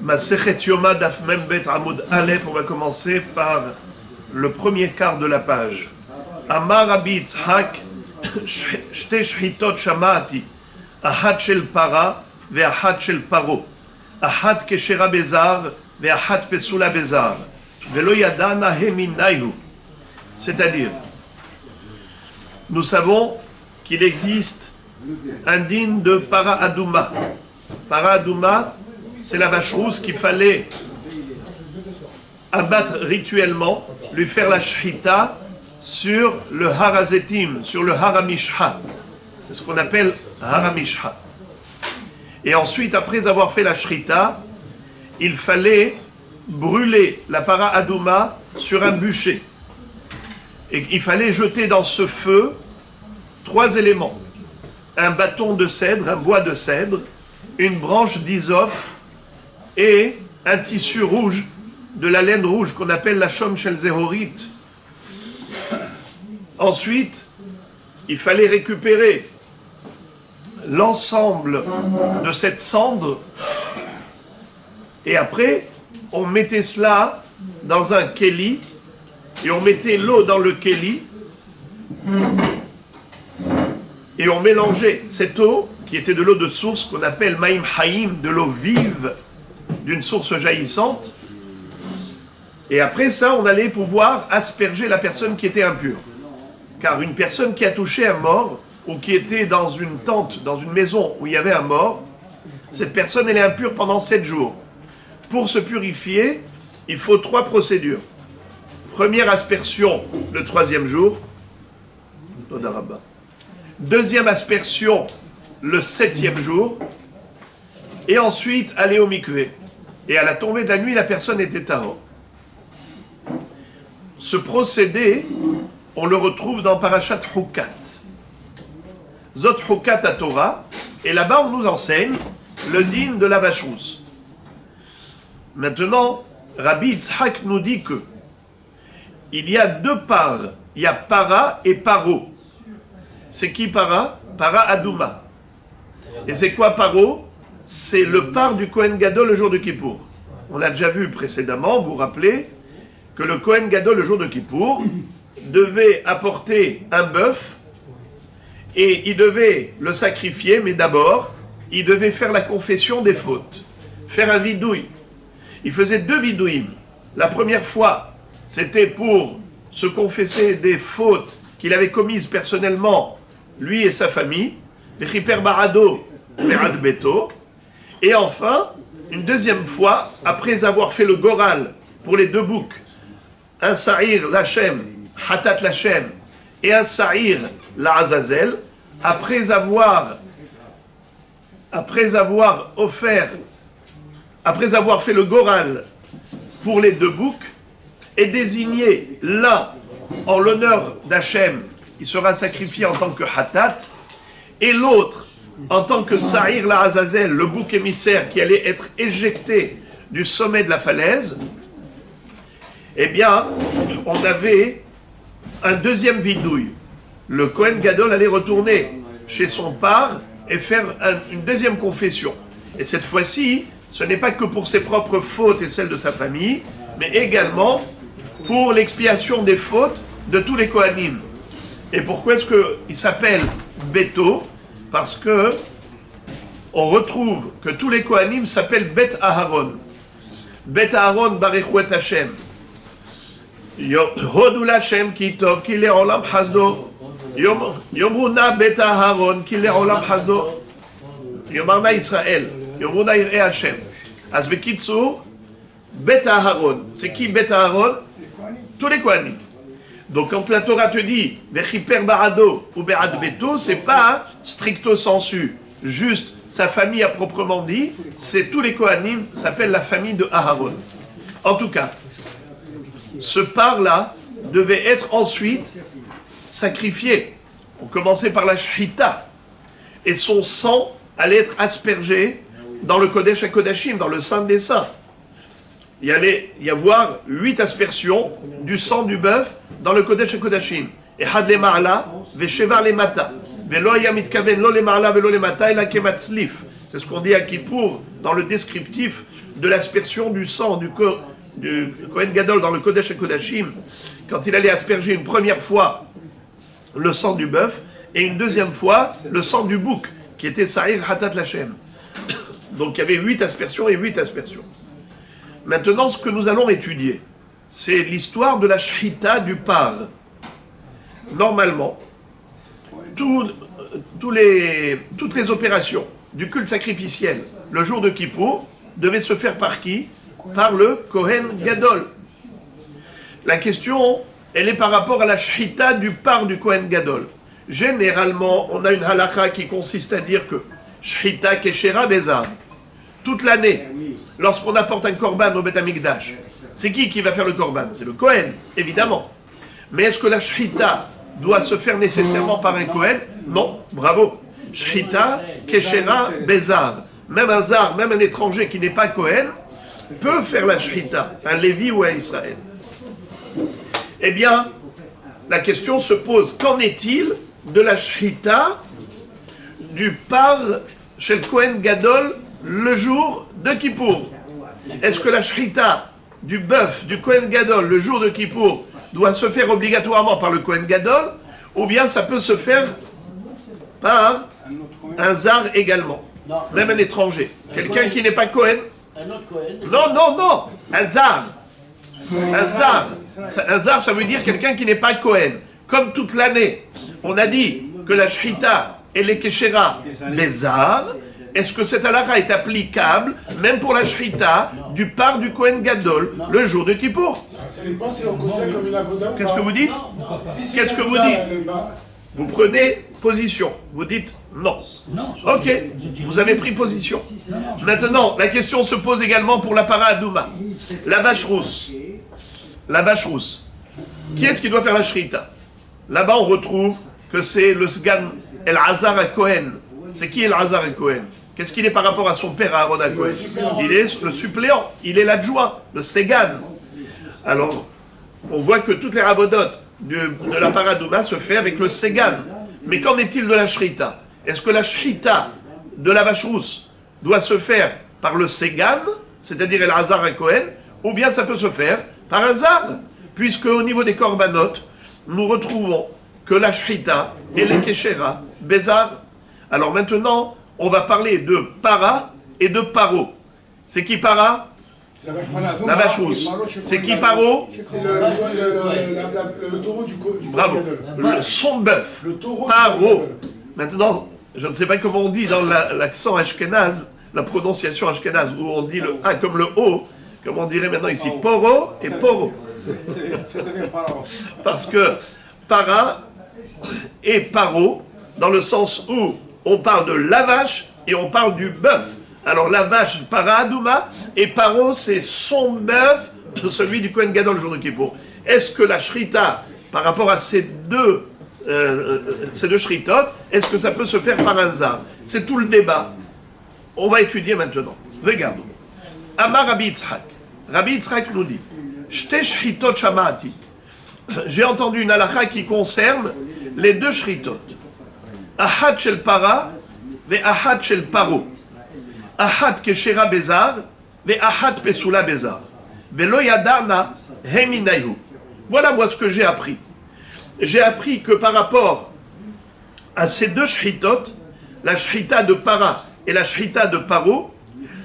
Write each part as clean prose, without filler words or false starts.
Masechet Yoma Daf Membet Amud Aleph, on va commencer par le premier quart de la page. Amar Rabbi Yitzhak, Shte Shchitot Shamati, Ahad Shel Para, Ve'ahad Shel Paro, Ahad Keshera Bezar, Ve'ahad Pesula Bezar, Ve'lo Yadana Heminayu. C'est-à-dire, nous savons qu'il existe un digne de Para Adouma. Para Adouma, c'est la vache rousse qu'il fallait abattre rituellement, lui faire la shchita sur le harazetim, sur le haramishha. C'est ce qu'on appelle haramishha. Et ensuite, après avoir fait la shchita, il fallait brûler la para adouma sur un bûcher. Et il fallait jeter dans ce feu 3 éléments. Un bâton de cèdre, un bois de cèdre, une branche d'hysope et un tissu rouge, de la laine rouge qu'on appelle la shom shel zehorit. Ensuite, il fallait récupérer l'ensemble de cette cendre et après, on mettait cela dans un kéli et on mettait l'eau dans le kéli et on mélangeait cette eau qui était de l'eau de source qu'on appelle maïm haïm, de l'eau vive d'une source jaillissante. Et après ça, on allait pouvoir asperger la personne qui était impure. Car une personne qui a touché un mort, ou qui était dans une tente, dans une maison où il y avait un mort, cette personne, elle est impure pendant 7 jours. Pour se purifier, il faut 3 procédures. Première aspersion le 3e jour. Deuxième aspersion le 7e jour. Et ensuite, aller au mikvé. Et à la tombée de la nuit, la personne était tahor. Ce procédé, on le retrouve dans Parashat Hukat. Zot Hukat à Torah. Et là-bas, on nous enseigne le din de la vache rousse. Maintenant, Rabbi Yitzhak nous dit que il y a 2 parts. Il y a para et paro. C'est qui para? Para Adouma. Et c'est quoi paro? C'est le part du Kohen Gadol le jour de Kippour. On l'a déjà vu précédemment, vous vous rappelez, que le Kohen Gadol le jour de Kippour devait apporter un bœuf et il devait le sacrifier, mais d'abord, il devait faire la confession des fautes, faire un vidouille. Il faisait 2 vidouilles. La première fois, c'était pour se confesser des fautes qu'il avait commises personnellement, lui et sa famille, Bechiper Barado, Berad Beto. Et enfin, une deuxième fois, après avoir fait le goral pour les 2 boucs, un sa'ir lachem, hatat lachem, et un sa'ir la azazel, après avoir fait le goral pour les 2 boucs, et désigné l'un en l'honneur d'Hachem, il sera sacrifié en tant que hatat, et l'autre en tant que Sa'ir la Azazel, le bouc émissaire qui allait être éjecté du sommet de la falaise, eh bien, on avait un deuxième vidouille. Le Kohen Gadol allait retourner chez son père et faire une deuxième confession. Et cette fois-ci, ce n'est pas que pour ses propres fautes et celles de sa famille, mais également pour l'expiation des fautes de tous les Kohanim. Et pourquoi est-ce qu'il s'appelle Beto? Parce que on retrouve que tous les Kohanim s'appellent Bet Aharon. Bet Aharon Baruch Hashem. Hodul Hashem ki tov ki le'olam hasdo. Yomruna Bet Aharon ki le'olam hasdo. Yomarna Israël. Yomruna Ir'e Hashem. Az bekitsur, Bet Aharon. C'est qui Bet Aharon? Tous les Kohanim. Donc quand la Torah te dit Vechiper Barado ou Berad Beto, c'est pas stricto sensu, juste sa famille à proprement dit, c'est tous les Kohanim, s'appelle la famille de Aharon. En tout cas, ce part-là devait être ensuite sacrifié. On commençait par la shchita, et son sang allait être aspergé dans le Kodesh HaKodashim, dans le Saint des Saints. Il allait y avoir 8 aspersions du sang du bœuf dans le Kodesh HaKodashim. Et Had le Ma'ala, Veshevar le Mata. Velo ya mitkaven lo lema'ala velo lemata ela kematzlif. C'est ce qu'on dit à Kippour dans le descriptif de l'aspersion du sang du Kohen Gadol dans le Kodesh HaKodashim, quand il allait asperger une première fois le sang du bœuf et une deuxième fois le sang du bouc, qui était Sa'ir Hatat Lachem. Donc il y avait 8 aspersions et 8 aspersions. Maintenant, ce que nous allons étudier, c'est l'histoire de la Shechita du par. Normalement, toutes les opérations du culte sacrificiel, le jour de Kippour, devaient se faire par qui? Par le Kohen Gadol. La question, elle est par rapport à la Shechita du par du Kohen Gadol. Généralement, on a une halakha qui consiste à dire que Shechita Keshera Bezar, toute l'année, lorsqu'on apporte un korban au Beth Amikdash, c'est qui va faire le korban? C'est le Kohen, évidemment. Mais est-ce que la Shechita doit se faire nécessairement par un Kohen? Non, bravo. Shechita Keshera Bezar. Même un zar, même un étranger qui n'est pas Kohen, peut faire la Shechita, un Lévi ou un Israël. Eh bien, la question se pose, qu'en est-il de la Shechita du par chez le Kohen Gadol le jour de Kippour? Est-ce que la Shechita du bœuf du Kohen Gadol le jour de Kippour doit se faire obligatoirement par le Kohen Gadol, ou bien ça peut se faire par un zar également, même un étranger, quelqu'un qui n'est pas Kohen? Un autre Kohen? Non, un zar. Un zar, ça veut dire quelqu'un qui n'est pas Kohen. Comme toute l'année, on a dit que la Shechita et les Keshera Bezar, est-ce que cette halakha est applicable même pour la Shechita du par du Kohen Gadol le jour de Kippour? Qu'est-ce que vous dites? Qu'est-ce que vous dites? Vous prenez position, vous dites non. Ok, vous avez pris position. Maintenant, la question se pose également pour la para Adouma, la vache rousse. La vache rousse. Qui est-ce qui doit faire la Shechita? Là-bas, on retrouve que c'est le Sgan El-Hazar à Cohen. C'est qui El-Hazar à Cohen? Qu'est-ce qu'il est par rapport à son père Aaron à Cohen? Il est le suppléant, il est l'adjoint, le Segan. Alors, on voit que toutes les ravodotes de la paradouma se fait avec le Segan. Mais qu'en est-il de la Shechita? Est-ce que la Shechita de la vache rousse doit se faire par le Segan, c'est-à-dire El-Hazar à Cohen, ou bien ça peut se faire par un zar, puisque au niveau des korbanot, nous retrouvons que la Shechita et les Keshera Bezar. Alors maintenant, on va parler de para et de paro. C'est qui para? La vache rousse. C'est qui paro? C'est le taureau du Bravo. Son bœuf. Paro. Maintenant, je ne sais pas comment on dit dans l'accent ashkénaze, la prononciation ashkénaze, où on dit le A comme le O, comme on dirait maintenant ici, poro et poro. Parce que para et paro, dans le sens où on parle de la vache et on parle du bœuf. Alors la vache, para adouma, et paro, c'est son bœuf, celui du Kohen Gadol le jour de Kippour. Est-ce que la shrita, par rapport à ces deux shritot, est-ce que ça peut se faire par un zar? C'est tout le débat. On va étudier maintenant. Regardons. Amar Rabbi Yitzhak. Rabbi Yitzhak nous dit, Shte shritot shamati. J'ai entendu une halakha qui concerne les deux shritot. Ahad shel para ve ahad shel paro. Ahad keshera bezar ve ahad pesula bezar. Velo yadana heminayu. Voilà moi ce que j'ai appris. J'ai appris que par rapport à ces deux shritot, la shrita de para et la shrita de paro,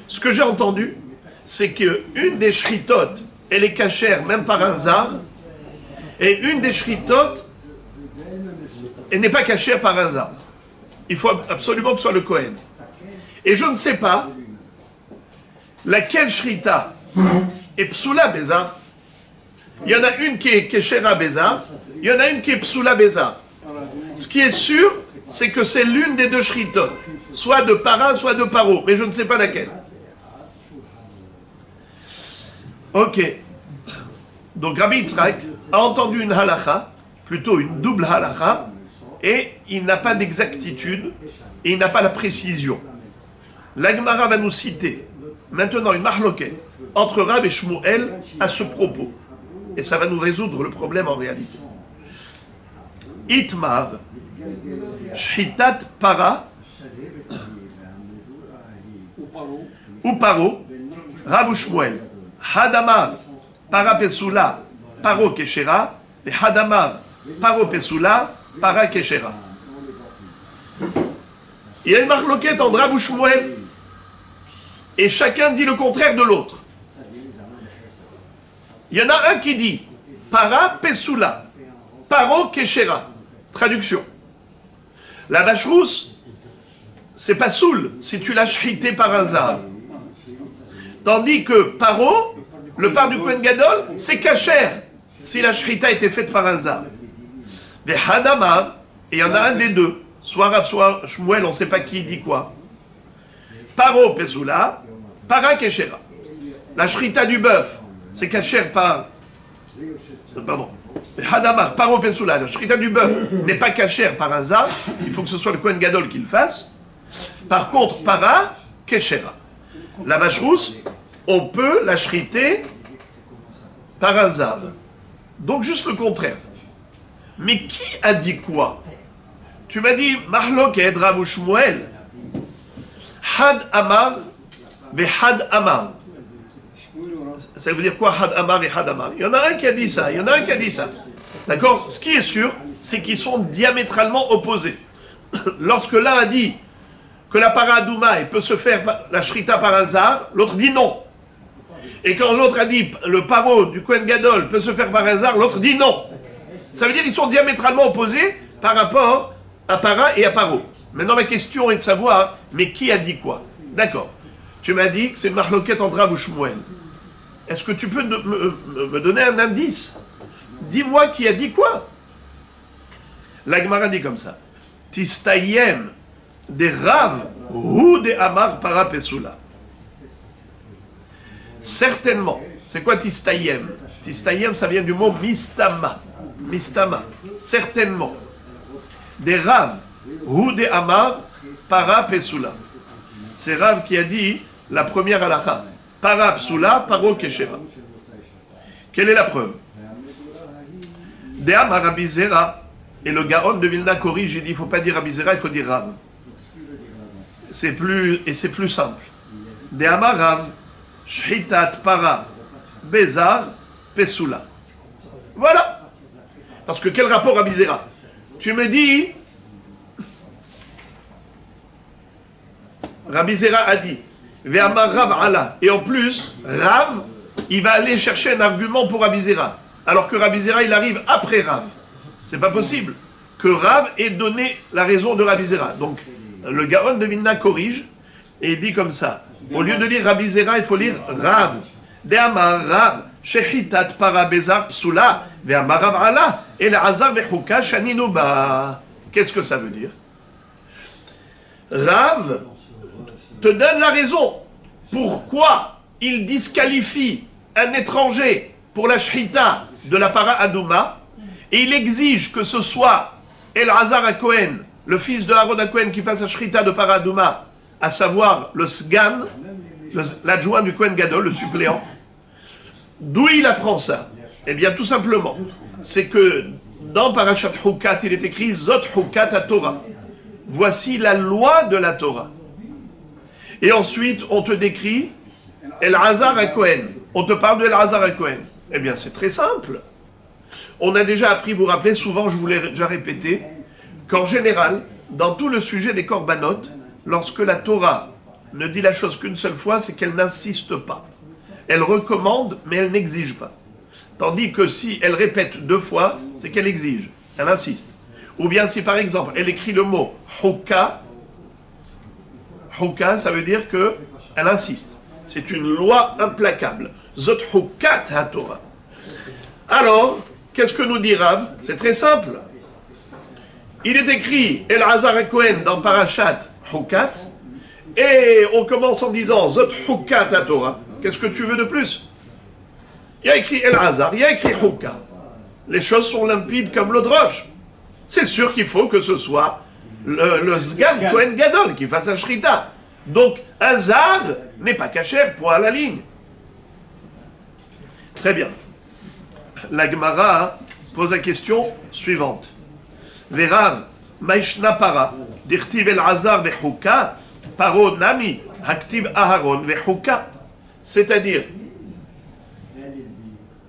ce que j'ai entendu, c'est qu'une des shritot, elle est cachère même par un zar, et une des shritot, elle n'est pas cachée par un zar. Il faut absolument que ce soit le Kohen. Et je ne sais pas laquelle shrita est psula bezar. Il y en a une qui est keshera bezar, il y en a une qui est psula bezar. Ce qui est sûr, c'est que c'est l'une des deux shritot, soit de para, soit de paro, mais je ne sais pas laquelle. Ok. Donc Rabbi Yitzhak a entendu une halakha, plutôt une double halakha, et il n'a pas d'exactitude, et il n'a pas la précision. La Gemara va nous citer maintenant une mahloket entre Rav et Shmuel à ce propos. Et ça va nous résoudre le problème en réalité. Itmar, Shchitat Para, ou Paro, Rav Shmuel, Hadamar, Para Pesula, Paro Keshera, et Hadamar, Paro Pesula, Para Keshera. Il y a une marloquette entre Rav Shmuel, et chacun dit le contraire de l'autre. Il y en a un qui dit Para Pesula, Paro Keshera. Traduction. La vache rousse, c'est pas soul si tu l'as shrité par hasard. Tandis que Paro, le part du Kohen Gadol, c'est kasher si la shrita a été faite par hasard. Mais Hadamar, et il y en a un des deux, soit Rav, soit Shmuel, on ne sait pas qui dit quoi. Paro Pesula, Para Keshera. La shrita du bœuf, c'est kasher par... Pardon. Hadamar, Paro Pesula, la shrita du bœuf n'est pas kasher par hasard, il faut que ce soit le Kohen Gadol qui le fasse. Par contre, Para Keshera. La vache rousse, on peut la shriter par hasard. Donc juste le contraire. Mais qui a dit quoi? Tu m'as dit, Mahloket Rav Shmuel, Had Amar, ve Had Amar. Ça veut dire quoi, Had Amar et Had Amar? Il y en a un qui a dit ça, il y en a un qui a dit ça. D'accord? Ce qui est sûr, c'est qu'ils sont diamétralement opposés. Lorsque l'un a dit que la para adouma peut se faire la shrita par hasard, l'autre dit non. Et quand l'autre a dit le paro du Kohen Gadol peut se faire par hasard, l'autre dit non. Ça veut dire qu'ils sont diamétralement opposés par rapport à para et à paro. Maintenant ma question est de savoir, mais qui a dit quoi? D'accord. Tu m'as dit que c'est Mahloket entre Rav ou Shmuel. Est-ce que tu peux me donner un indice? Dis-moi qui a dit quoi? La Gemara dit comme ça. Tistayem des Rav ou des Amar para Pesula. Certainement. C'est quoi Tistayem? Tistayem, ça vient du mot Mistama. Mistama. Certainement. Des Rav ou des Amar para Pesula. C'est Rav qui a dit la première halakha. Para Pesula, Paro Keshera. Quelle est la preuve? Des Amar Rabbi Zera. Et le Gaon de Vilna corrige, il dit il ne faut pas dire Rabbi Zera, il faut dire Rav. C'est plus simple. De Amar Rav, Shchitat Para, Bezar, Pesula. Voilà. Parce que quel rapport Rabbi Zera? Tu me dis, Rabbi Zera a dit, Ve Amar Rav Allah. Et en plus, Rav, il va aller chercher un argument pour Rabbi Zera. Alors que Rabbi Zera, il arrive après Rav. C'est pas possible que Rav ait donné la raison de Rabbi Zera. Donc, le Gaon de Vilna corrige et il dit comme ça. Au lieu de lire Rabbi Zera, il faut lire Rav. De Amar Rav, Shechitat Para Bezar Psula, Ve Amar Rav Allah, et le Hazar Vechuka Shaninuba. Qu'est-ce que ça veut dire? Rav te donne la raison. Pourquoi il disqualifie un étranger pour la Shechita de la Para Adouma? Et il exige que ce soit El-Hazar à Cohen, le fils de Aaron à Cohen, qui fasse la shrita de Paradouma, à savoir le Sgan, l'adjoint du Kohen Gadol, le suppléant. D'où il apprend ça? Eh bien, tout simplement, c'est que dans Parashat Hukat, il est écrit Zot Hukat à Torah. Voici la loi de la Torah. Et ensuite, on te décrit El-Hazar à Cohen. On te parle de El-Hazar à Cohen. Eh bien, c'est très simple. On a déjà appris, vous vous rappelez, souvent je vous l'ai déjà répété, qu'en général, dans tout le sujet des korbanot, lorsque la Torah ne dit la chose qu'une seule fois, c'est qu'elle n'insiste pas. Elle recommande, mais elle n'exige pas. Tandis que si elle répète 2 fois, c'est qu'elle exige, elle insiste. Ou bien si par exemple, elle écrit le mot Hukka, Hukka, ça veut dire qu'elle insiste. C'est une loi implacable. Zot Hukat HaTorah. Alors, qu'est-ce que nous dit Rav? C'est très simple. Il est écrit El-Hazar à Cohen dans Parashat Hukat, et on commence en disant Zot Hukat à Torah. Qu'est-ce que tu veux de plus? Il y a écrit El-Hazar, il y a écrit Hukka. Les choses sont limpides comme l'eau de roche. C'est sûr qu'il faut que ce soit le Sgan Kohen Gadol qui fasse un shrita. Donc, Hazar n'est pas cachère, point à la ligne. Très bien. La Gemara pose la question suivante. Verar, Maishna para, Dirtiv el Hazar vechuka, Paro nami, Haktiv Aharon vechuka. C'est-à-dire,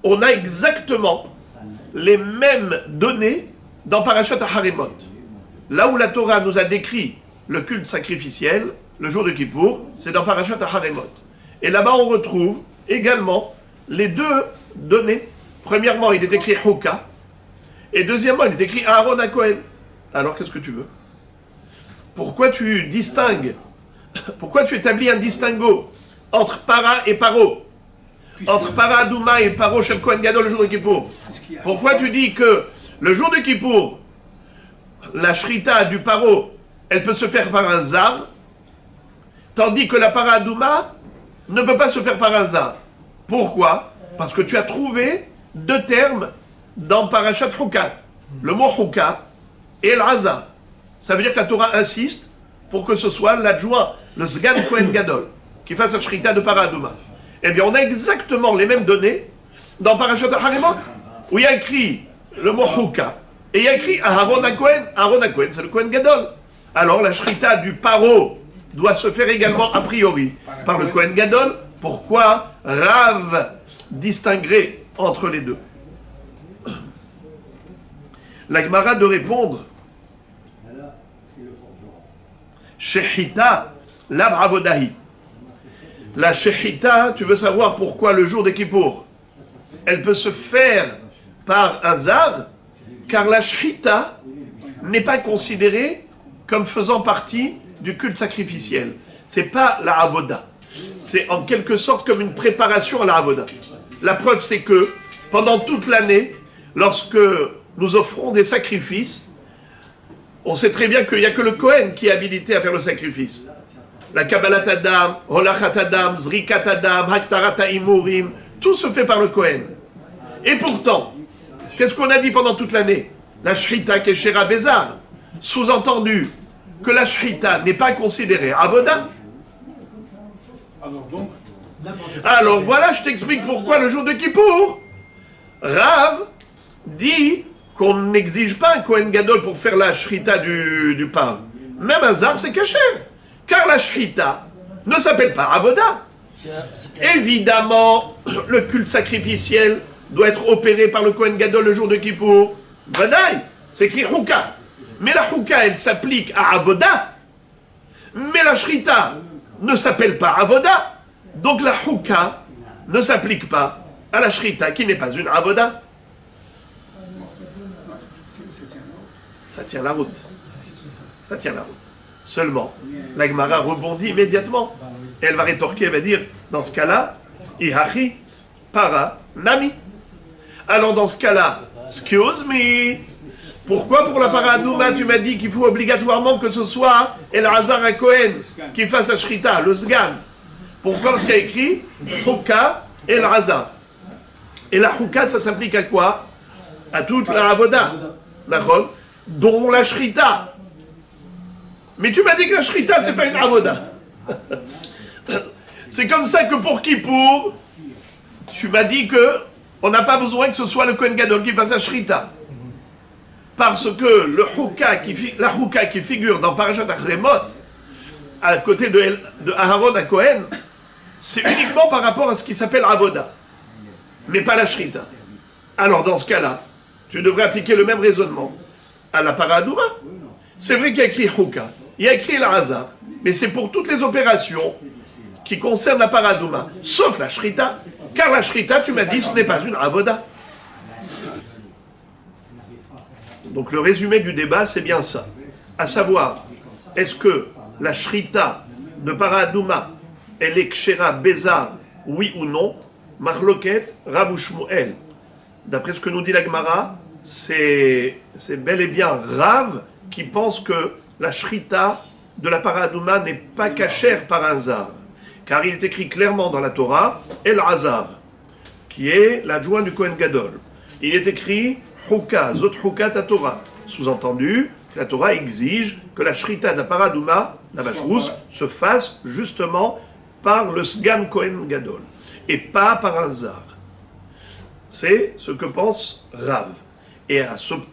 on a exactement les mêmes données dans Parashat Harimot. Là où la Torah nous a décrit le culte sacrificiel, le jour de Kippour, c'est dans Parashat Harimot. Et là-bas, on retrouve également les deux données. Premièrement, il est écrit Houka, et deuxièmement, il est écrit Aaron à Cohen. Alors, qu'est-ce que tu veux? Pourquoi tu distingues, pourquoi tu établis un distinguo entre Para et Paro, entre Para Adouma et Paro Shel Cohen Gadol le jour de Kippour? Pourquoi tu dis que le jour de Kippour, la shrita du Paro, elle peut se faire par un zar, tandis que la Para Adouma ne peut pas se faire par un zar? Pourquoi? Parce que tu as trouvé deux termes dans Parashat Hukat, le mot Huka et el Hazar. Ça veut dire que la Torah insiste pour que ce soit l'adjoint, le Sgan Kohen Gadol, qui fasse la shrita de Para Adouma. Eh bien, on a exactement les mêmes données dans Parashat Harimot, où il y a écrit le mot Huka, et il y a écrit Aaron à Kohen. Aaron à Kohen, c'est le Kohen Gadol. Alors, la shrita du Paro doit se faire également a priori par le Kohen Gadol. Pourquoi Rav distinguerait entre les deux? La Gemara de répondre Shechita lav avodahi. La Shechita, tu veux savoir pourquoi le jour de Kippour, elle peut se faire par un zar, car la Shechita n'est pas considérée comme faisant partie du culte sacrificiel. C'est pas la avoda. C'est en quelque sorte comme une préparation à la avoda. La preuve, c'est que pendant toute l'année, lorsque nous offrons des sacrifices, on sait très bien qu'il n'y a que le Kohen qui est habilité à faire le sacrifice. La Kabbalat Adam, Holachat Adam, Zrikat Adam, Haktarat Imurim, tout se fait par le Kohen. Et pourtant, qu'est-ce qu'on a dit pendant toute l'année? La Shrita Keshera Bézar. Sous-entendu que la Shrita n'est pas considérée Avoda. Alors voilà, je t'explique pourquoi le jour de Kippour, Rav dit qu'on n'exige pas un Kohen Gadol pour faire la Shrita du pain. Même un zar, c'est caché. Car la Shrita ne s'appelle pas Avoda. Évidemment, le culte sacrificiel doit être opéré par le Kohen Gadol le jour de Kippour. Vadaï, c'est écrit Houka. Mais la Houka, elle s'applique à Avoda. Mais la Shrita ne s'appelle pas Avoda. Donc la Houka ne s'applique pas à la Shrita qui n'est pas une Avoda. Ça tient la route. Ça tient la route. Seulement, la Gemara rebondit immédiatement. Et elle va rétorquer, elle va dire, dans ce cas-là, Ihachi, para, nami. Alors dans ce cas-là, excuse me, pourquoi pour la para Adouma, tu m'as dit qu'il faut obligatoirement que ce soit El Hazar à Cohen qui fasse la Shrita, le Sgan? Pourquoi? Parce qu'il y a écrit Houka et El Hazar. Et la Houka, ça s'applique à quoi? À toute la Avoda, dont la Shrita. Mais tu m'as dit que la Shrita, c'est pas une Avoda. C'est comme ça que pour Kippour, tu m'as dit que on n'a pas besoin que ce soit le Kohen Gadol qui fasse la Shrita. Parce que la Houka qui figure dans Parashat Harimot, à côté de Aaron à Cohen, c'est uniquement par rapport à ce qui s'appelle Avoda, mais pas la Shrita. Alors dans ce cas-là, tu devrais appliquer le même raisonnement à la para Adouma. C'est vrai qu'il y a écrit Houka, il y a écrit El Hazar, mais c'est pour toutes les opérations qui concernent la para Adouma, sauf la Shrita, car la Shrita, tu m'as dit, ce n'est pas une Avoda. Donc le résumé du débat, c'est bien ça. À savoir, est-ce que la Shrita de para Adouma, elle est Kshera Bézar, oui ou non? Marloket, Rav ou Shmuel. D'après ce que nous dit la Gemara, c'est bel et bien Rav qui pense que la Shrita de la para Adouma n'est pas cachère par un zar. Car il est écrit clairement dans la Torah, El Hazar, qui est l'adjoint du Kohen Gadol. Il est écrit Houka, Zot Houka ta Torah. Sous-entendu, la Torah exige que la Shrita de la para Adouma, la vache rousse, se fasse justement par le Sgan Kohen Gadol, et pas par un zar. C'est ce que pense Rav. Et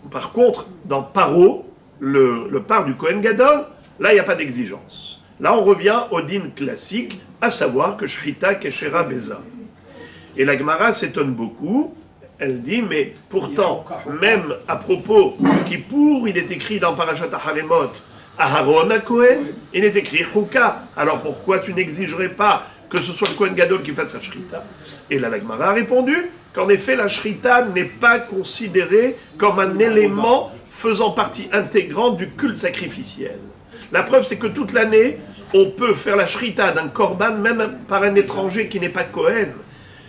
par contre, dans Paro, le par du Kohen Gadol, là, il n'y a pas d'exigence. Là, on revient au din classique, à savoir que Shrita Keshera Beza. Et la Gemara s'étonne beaucoup. Elle dit, mais pourtant, même à propos de Kippour, il est écrit dans Parashat Haremot, Aharon à Kohen, il est écrit Chouka. Alors pourquoi tu n'exigerais pas que ce soit le Kohen Gadol qui fasse la Shrita? Et là, la Gemara a répondu qu'en effet, la Shrita n'est pas considérée comme un élément faisant partie intégrante du culte sacrificiel. La preuve, c'est que toute l'année, on peut faire la Shrita d'un Korban, même par un étranger qui n'est pas Kohen.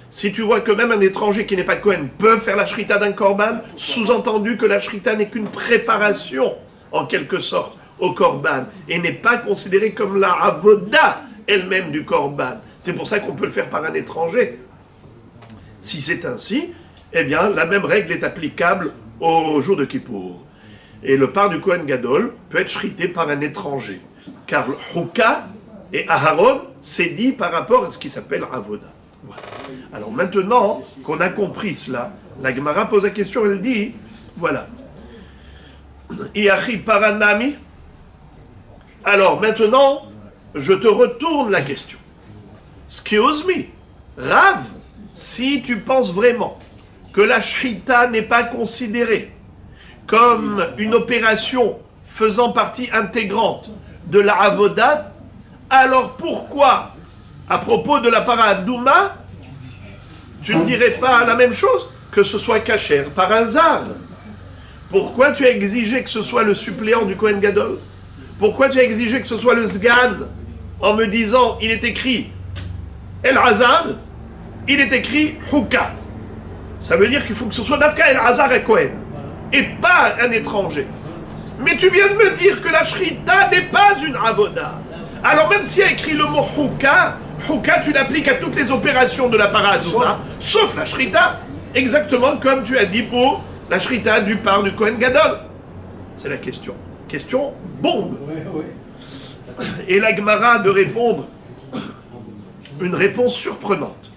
Si tu vois que même un étranger qui n'est pas Kohen peut faire la Shrita d'un Korban, sous-entendu que la Shrita n'est qu'une préparation, en quelque sorte, au Korban, et n'est pas considérée comme la Avoda elle-même du Korban. C'est pour ça qu'on peut le faire par un étranger. Si c'est ainsi, eh bien, la même règle est applicable au jour de Kippour. Et le par du Kohen Gadol peut être shrité par un étranger. Car le Chouka et Aharon, c'est dit par rapport à ce qui s'appelle Avoda. Voilà. Alors maintenant qu'on a compris cela, la Gemara pose la question, elle dit, voilà. Iachi paranami. Alors maintenant, je te retourne la question. Excuse me, Rav, si tu penses vraiment que la Shrita n'est pas considérée comme une opération faisant partie intégrante de la Avodat, alors pourquoi, à propos de la Paradouma, tu ne dirais pas la même chose, que ce soit kasher par hasard? Pourquoi tu as exigé que ce soit le suppléant du Kohen Gadol? Pourquoi tu as exigé que ce soit le Sgan, en me disant, il est écrit El Hazar, il est écrit Chouka? Ça veut dire qu'il faut que ce soit Dafka El Hazar et Kohen, et pas un étranger. Mais tu viens de me dire que la Shrita n'est pas une Avoda. Alors même s'il y a écrit le mot Chouka, Chouka tu l'appliques à toutes les opérations de la Paradouma, sauf la Shrita, exactement comme tu as dit pour la Shrita du par du Kohen Gadol. C'est la question. Question bombe. Et la Gemara de répondre une réponse surprenante.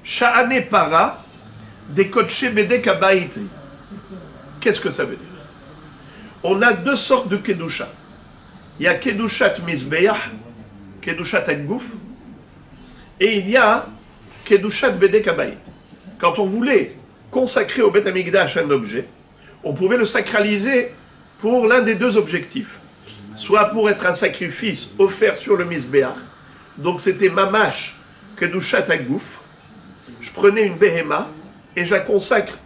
Sha'ane para des kotche bedek abayit. Qu'est-ce que ça veut dire? On a deux sortes de kedusha. Il y a kedushat mizbeach, kedushat agouf, et il y a kedushat bedek abayit. Quand on voulait consacrer au Beth Amikdash un objet, on pouvait le sacraliser pour l'un des deux objectifs. Soit pour être un sacrifice offert sur le mizbeach, donc c'était mamash kedushat agouf. Je prenais une behema et je la consacre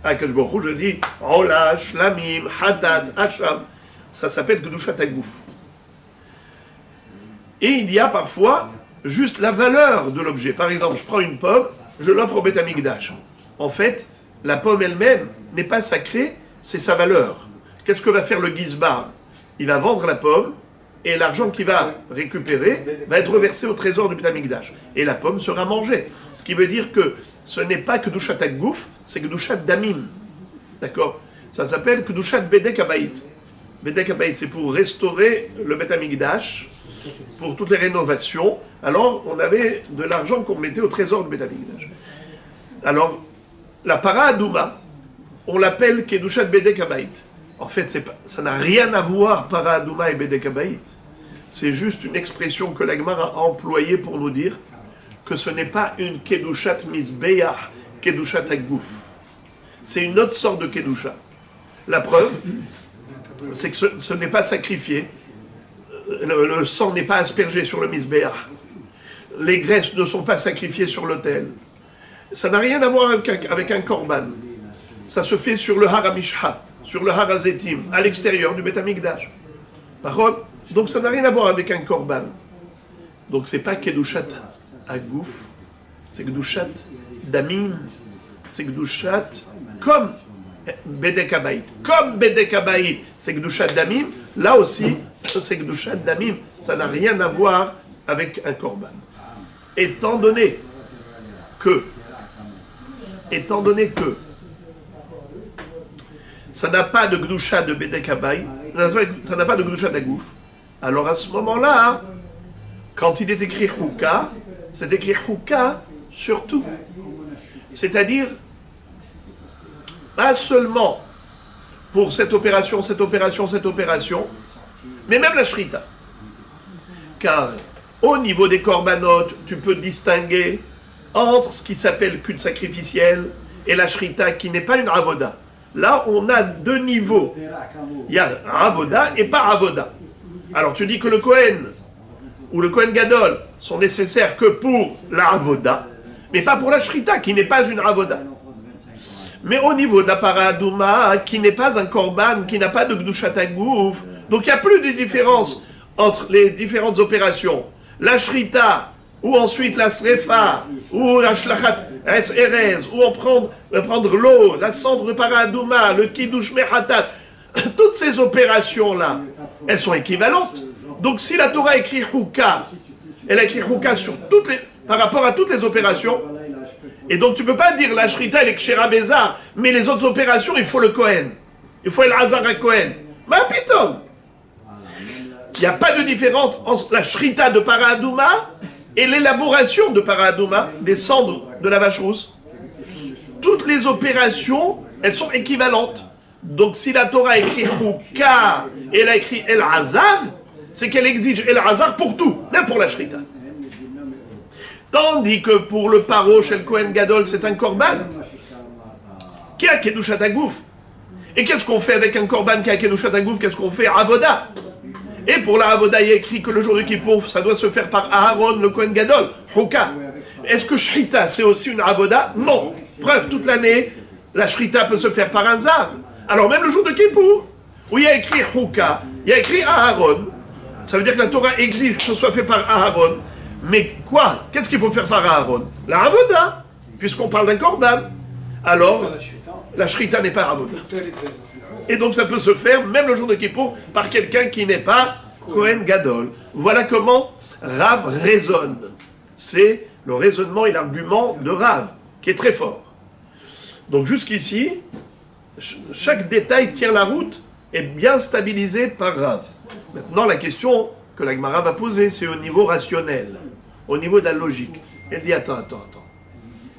à Kadosh Baruch Hu, je dis Ola, Shlamim, Hadad, Hacham. Ça s'appelle kedushat agouf. Et il y a parfois juste la valeur de l'objet. Par exemple, je prends une pomme, je l'offre au Beth Amikdash. En fait, la pomme elle-même n'est pas sacrée, c'est sa valeur. Qu'est-ce que va faire le Gizbar? Il va vendre la pomme, et l'argent qu'il va récupérer va être reversé au trésor du Beth Amikdash. Et la pomme sera mangée. Ce qui veut dire que ce n'est pas kedushat agouf, c'est kedushat damim. D'accord? Ça s'appelle kedushat bedek abayit. Bedek abayit, c'est pour restaurer le Beth Amikdash, pour toutes les rénovations. Alors, on avait de l'argent qu'on mettait au trésor du Beth Amikdash. Alors, la Paradouma, on l'appelle kedushat bedek abayit. En fait, ça n'a rien à voir, Paradouma et Bedek Abayit. C'est juste une expression que l'Agmar a employée pour nous dire que ce n'est pas une Kedushat Mizbeach, Kedushat Agouf. C'est une autre sorte de Kedusha. La preuve, c'est que ce n'est pas sacrifié. Le sang n'est pas aspergé sur le Mizbeach. Les graisses ne sont pas sacrifiées sur l'autel. Ça n'a rien à voir avec un korban. Ça se fait sur le Haramishha, sur le Harazetim, à l'extérieur du Beth Amikdash. Donc ça n'a rien à voir avec un korban. Donc c'est pas Kedushat Agouf, c'est Kedushat Damim, c'est Kedushat comme Bedek Abayit. Comme Bedek Abayit, c'est Kedushat Damim, là aussi, c'est Kedushat Damim. Ça n'a rien à voir avec un korban. Étant donné que ça n'a pas de Gdusha de Bedek Abayit, ça n'a pas de Gdusha d'Agouf, alors à ce moment-là, quand il est écrit Chouka, c'est écrit Chouka sur tout. C'est-à-dire, pas seulement pour cette opération, mais même la shrita. Car au niveau des corbanotes, tu peux distinguer entre ce qui s'appelle culte sacrificiel et la shrita qui n'est pas une avoda. Là, on a deux niveaux. Il y a avoda et pas avoda. Alors tu dis que le Kohen ou le Kohen Gadol sont nécessaires que pour la avoda, mais pas pour la shrita qui n'est pas une avoda. Mais au niveau de la paradouma, qui n'est pas un korban, qui n'a pas de gdushat hagouf, donc il n'y a plus de différence entre les différentes opérations. La shrita, ou ensuite la srefa, ou la shlachat etz erez, ou on prendre l'eau, la cendre de paradouma, le kiddush mehatat, toutes ces opérations-là, elles sont équivalentes. Donc si la Torah écrit Houka, elle a écrit Houka sur par rapport à toutes les opérations, et donc tu ne peux pas dire la Shrita elle est Kshera Bézar, mais les autres opérations, il faut le Kohen. Il faut l'Azar à Kohen. Ma pitom. Il n'y a pas de différence entre la Shrita de Paradouma et l'élaboration de Paradouma, des cendres de la vache rousse. Toutes les opérations, elles sont équivalentes. Donc si la Torah écrit Houka et elle a écrit El Hazar, c'est qu'elle exige El Hazar pour tout, même pour la Shrita. Tandis que pour le paro chez le Kohen Gadol, c'est un korban qui a Kedushat Hagouf. Et qu'est-ce qu'on fait avec un korban qui a Kedushat Hagouf? Qu'est-ce qu'on fait? Avoda. Et pour la Avoda, il y a écrit que le jour du Kippour, ça doit se faire par Aaron, le Kohen Gadol, Houka. Est-ce que Shrita, c'est aussi une Avoda? Non. Preuve, toute l'année, la Shrita peut se faire par un zar. Alors même le jour de Kippour, où il y a écrit Houka, il y a écrit Aaron, ça veut dire que la Torah exige que ce soit fait par Aaron. Mais quoi? Qu'est-ce qu'il faut faire par Aaron? La Avoda, puisqu'on parle d'un korban. Alors, la Shrita n'est pas Avoda. Et donc ça peut se faire, même le jour de Kippour, par quelqu'un qui n'est pas Kohen Gadol. Voilà comment Rav raisonne. C'est le raisonnement et l'argument de Rav, qui est très fort. Donc jusqu'ici, chaque détail tient la route et bien stabilisé par Rav. Maintenant, la question que la Gemara va poser, c'est au niveau rationnel, au niveau de la logique. Elle dit, attends.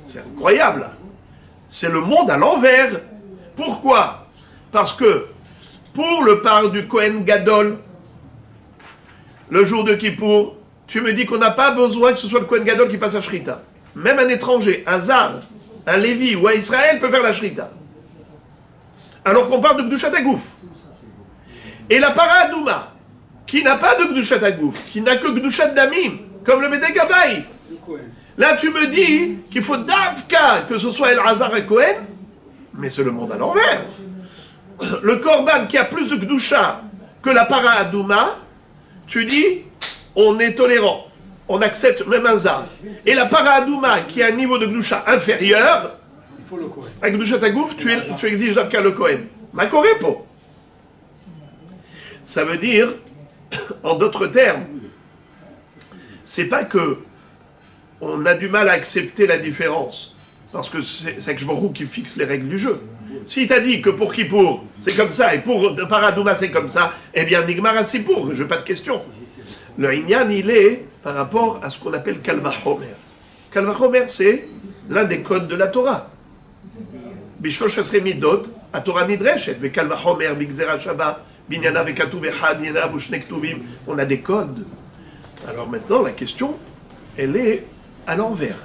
C'est incroyable. C'est le monde à l'envers. Pourquoi? Parce que, pour le part du Kohen Gadol, le jour de Kippour, tu me dis qu'on n'a pas besoin que ce soit le Kohen Gadol qui fasse la Shrita. Même un étranger, un Zar, un Lévi ou un Israël peut faire la Shrita. Alors qu'on parle de Gdushat Hagouf. Et la Paradouma, qui n'a pas de Gdushat Hagouf, qui n'a que Gdushat Damim, comme le Bédé Gabaï. Là, tu me dis qu'il faut d'Avka que ce soit El Hazar et Kohen, mais c'est le monde à l'envers. Le Korban qui a plus de Gdusha que la Paradouma, tu dis, on est tolérant, on accepte même un Zar. Et la Paradouma qui a un niveau de Gdusha inférieur, il faut le Kohen. Avec Gdushat Hagouf, tu exiges d'Avka le Kohen. Makorepo. Ça veut dire, en d'autres termes, c'est pas que on a du mal à accepter la différence, parce que c'est Kshborou qui fixe les règles du jeu. S'il t'a dit que pour Kippour, c'est comme ça, et pour Paradouma, c'est comme ça, eh bien, Nigmara, c'est pour, je n'ai pas de question. Le Inyan, il est par rapport à ce qu'on appelle Kalvachomer. Kalvachomer, c'est l'un des codes de la Torah. Bishlosh Esrei Midot, à Torah Nidreshet, mais Kalvachomer, Bigzera Shabbat, Binyana Vekatuv Echad, Binyana Vushne Ktuvim, on a des codes. Alors maintenant, la question, elle est à l'envers.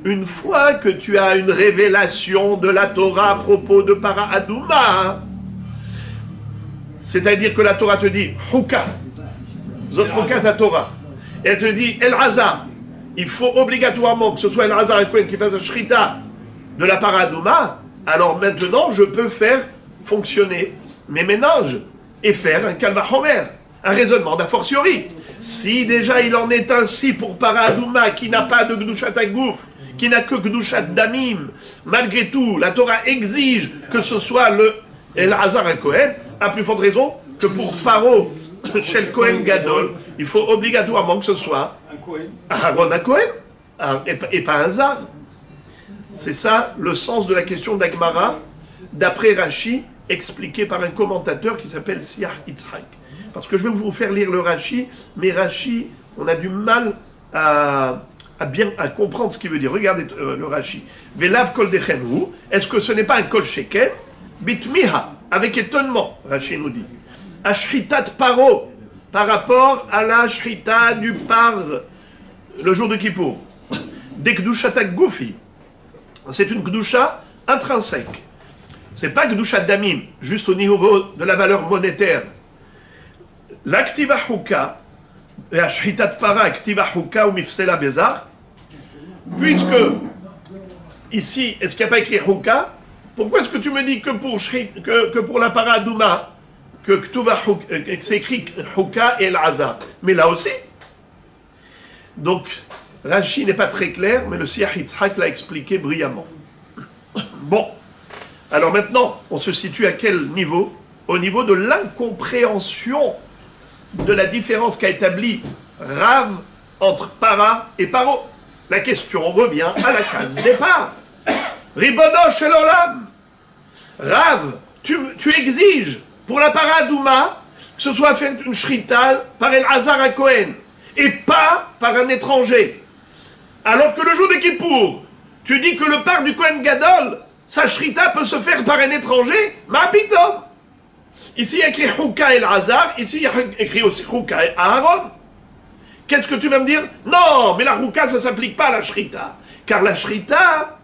Une fois que tu as une révélation de la Torah à propos de Paradouma, c'est-à-dire que la Torah te dit Houka, Zot Houka ta Torah, et elle te dit El Hazar, il faut obligatoirement que ce soit El Hazar et Kohen qui fasse la Shrita de la Paradouma, alors maintenant je peux faire fonctionner mes ménages et faire un Kalvachomer, un raisonnement d'a fortiori. Si déjà il en est ainsi pour Paradouma qui n'a pas de Gdushat Hagouf, qui n'a que Gdushat Damim, malgré tout, la Torah exige que ce soit le El Hazar et Kohen, à plus forte raison que pour Paro, chez le Kohen Gadol, il faut obligatoirement que ce soit Aaron à Kohen, et pas un Zar. C'est ça le sens de la question d'Agmara, d'après Rashi, expliqué par un commentateur qui s'appelle Siach Yitzhak. Parce que je vais vous faire lire le Rashi, mais Rashi, on a du mal à comprendre ce qu'il veut dire. Regardez le Rashi. Velav kol dechenu, est-ce que ce n'est pas un kol sheken? Bitmiha. avec étonnement, Rachid nous dit. Ashritat paro, par rapport à la shrita du par, le jour de Kippour. Des kdushat goufi. C'est une kdusha intrinsèque. C'est pas kdushat damim, juste au niveau de la valeur monétaire. L'aktiva huka, la shritat para, aktiva huka ou mifsela bezar, puisque ici, est-ce qu'il n'y a pas écrit huka? Pourquoi est-ce que tu me dis que pour la para adouma, que c'est écrit huka et l'azar? Mais là aussi. Donc, Rashi n'est pas très clair, mais le Siach Yitzhak l'a expliqué brillamment. Bon, alors maintenant, on se situe à quel niveau? Au niveau de l'incompréhension de la différence qu'a établie Rav entre para et paro. La question revient à la case départ. Ribono shel olam. Rav, tu exiges pour la para adouma que ce soit fait une shrita par El Hazar à Cohen et pas par un étranger. Alors que le jour de Kippour, tu dis que le par du Kohen Gadol, sa shrita peut se faire par un étranger, ma pitom. Ici il y a écrit Huka El Hazar, ici il y a écrit aussi Huka et Aaron. Qu'est-ce que tu vas me dire? Non, mais la Huka ça ne s'applique pas à la shrita. Car la shrita,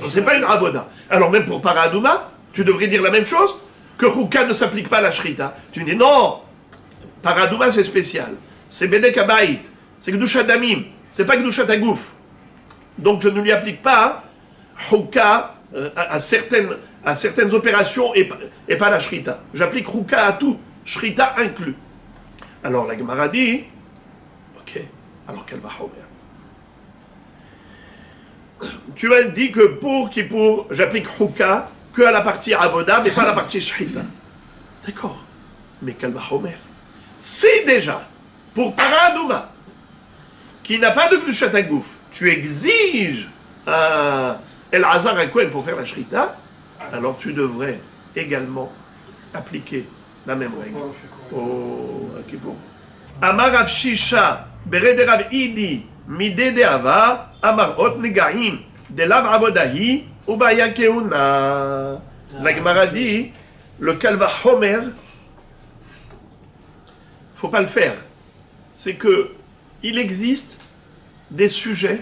c'est pas une avoda. Alors même pour para adouma, tu devrais dire la même chose, que Huka ne s'applique pas à la shrita. Tu me dis non, para adouma c'est spécial. C'est Bedek Abayit, c'est Kedushat Damim, c'est pas Kedushat Agouf. Donc je ne lui applique pas Huka à certaines opérations et pas la Shrita. J'applique Huka à tout, Shrita inclus. Alors la Gemara dit, ok, alors qu'elle va Homer. Tu m'as dit que pour Kippour, j'applique Huka que à la partie Avoda, mais pas à la partie Shrita. D'accord, mais qu'elle va Homer. C'est déjà pour para adouma, qui n'a pas de Kedushat Agouf, tu exiges El Hazar à Kohen pour faire la Shrita, alors tu devrais également appliquer la même règle au Kippour. Amar Rav Shisha, Bered Rav Idi, Mide de Ava, Amar Ot Negaim, de Lav Avodahi, Ubaya Keuna. La Gemara dit, le Kalva Homer, faut pas le faire. C'est que il existe des sujets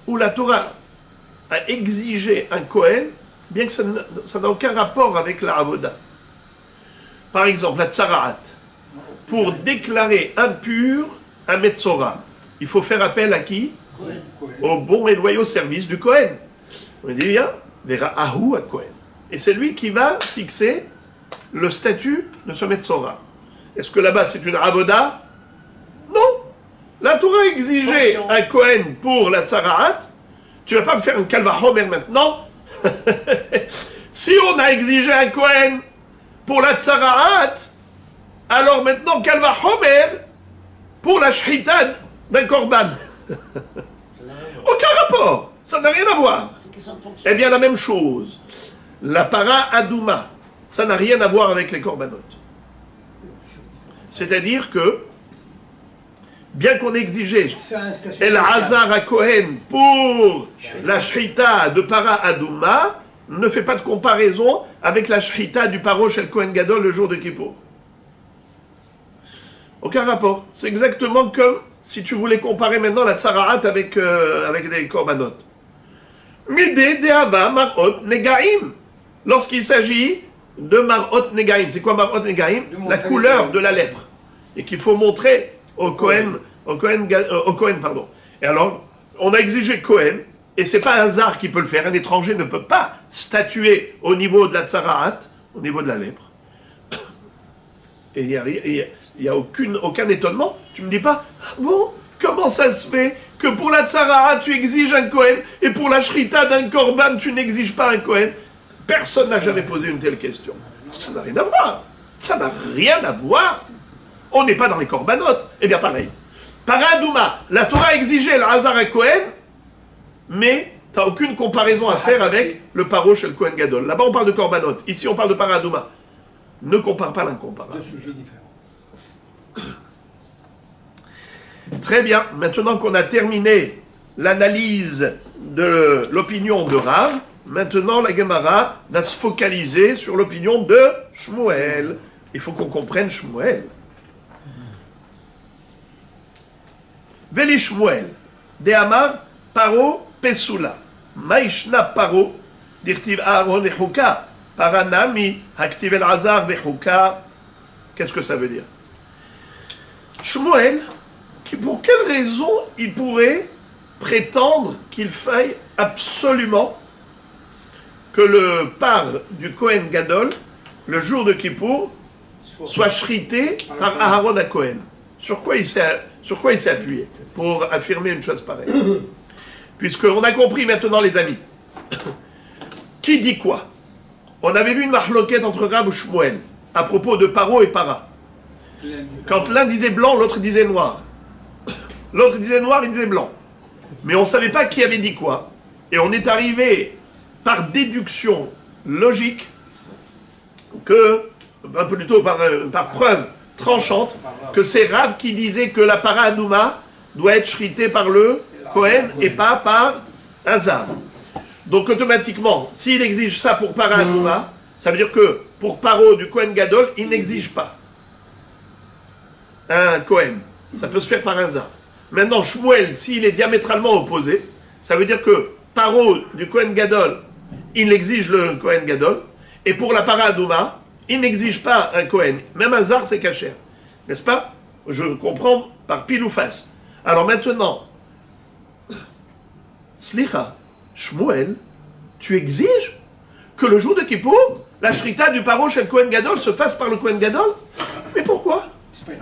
où la Torah a exigé un Kohen, bien que ça n'a aucun rapport avec la Avoda. Par exemple, la Tsaraat. Pour déclarer impur un Metzora, il faut faire appel à qui? Au bon et loyaux service du Kohen. On dit bien, Vera Ahu à Kohen. Et c'est lui qui va fixer le statut de ce Metzora. Est-ce que là-bas c'est une Avoda? Non. La Torah a exigé un Kohen pour la Tsaraat. Tu ne vas pas me faire un Kalva Homer maintenant. Si on a exigé un Kohen pour la Tsaraat, alors maintenant Kalva Homer pour la Shrita d'un Korban. Aucun rapport. Ça n'a rien à voir. Eh bien la même chose. La para adouma, ça n'a rien à voir avec les Korbanot. C'est-à-dire que, bien qu'on exigeait El Hazar à Kohen pour la Shrita de para adouma, ne fait pas de comparaison avec la Shrita du paro chez le Kohen Gadol le jour de Kippour. Aucun rapport. C'est exactement comme si tu voulais comparer maintenant la Tsaraat avec des Korbanot. Midé Deava Marot Negaim. Lorsqu'il s'agit de Marot Negaim. C'est quoi Marot Negaim? La couleur de la lèpre. Et qu'il faut montrer au Kohen, pardon. Et alors, on a exigé Kohen, et c'est pas un hasard qui peut le faire. Un étranger ne peut pas statuer au niveau de la Tsaraat, au niveau de la lèpre. Et il n'y a aucun étonnement. Tu me dis pas, ah bon, comment ça se fait que pour la Tsaraat, tu exiges un Kohen, et pour la Shrita d'un Korban, tu n'exiges pas un Kohen? Personne n'a jamais posé une telle question. Parce que ça n'a rien à voir. Ça n'a rien à voir. On n'est pas dans les Korbanot. Eh bien, pareil. Para adouma, la Torah a exigé le Hazar à Kohen, mais tu n'as aucune comparaison à faire avec le paro chez le Kohen Gadol. Là-bas, on parle de Korbanot. Ici, on parle de para adouma. Ne compare pas l'incomparable. Deux sujets différents. Très bien. Maintenant qu'on a terminé l'analyse de l'opinion de Rav, Maintenant, la Gemara va se focaliser sur l'opinion de Shmuel. Il faut qu'on comprenne Shmuel. Veli Shmuel, de Amar, Paro, Pesula. Maishna Paro, dirtiv Aaron et Chouka. Paranami, Haktiv el Hazar Vechuka. Qu'est-ce que ça veut dire? Shmuel, pour quelle raison il pourrait prétendre qu'il faille absolument que le par du Kohen Gadol, le jour de Kippour, soit shrité par Aharon à Kohen? Sur quoi il s'est appuyé pour affirmer une chose pareille? Puisqu'on a compris maintenant, les amis, qui dit quoi? On avait vu une marloquette entre Rav et Shmuel à propos de Paro et Para. Quand l'un disait blanc, l'autre disait noir. L'autre disait noir, il disait blanc. Mais on ne savait pas qui avait dit quoi. Et on est arrivé par déduction logique, plutôt par preuve tranchante, que c'est Rav qui disait que la Para Adouma doit être shritée par le Kohen et pas par Hazar. Donc automatiquement, s'il exige ça pour Para Adouma, ça veut dire que pour Paro du Kohen Gadol, il n'exige pas un Kohen. Ça peut se faire par Hazar. Maintenant, Shmuel, s'il est diamétralement opposé, ça veut dire que Paro du Kohen Gadol, il exige le Kohen Gadol, et pour la Para Adouma, il n'exige pas un Kohen. Même Hazar, c'est kasher. N'est-ce pas? Je comprends par pile ou face. Alors maintenant, Slicha, Shmuel, tu exiges que le jour de Kippour, la shrita du Paro chez le Kohen Gadol se fasse par le Kohen Gadol? Mais pourquoi?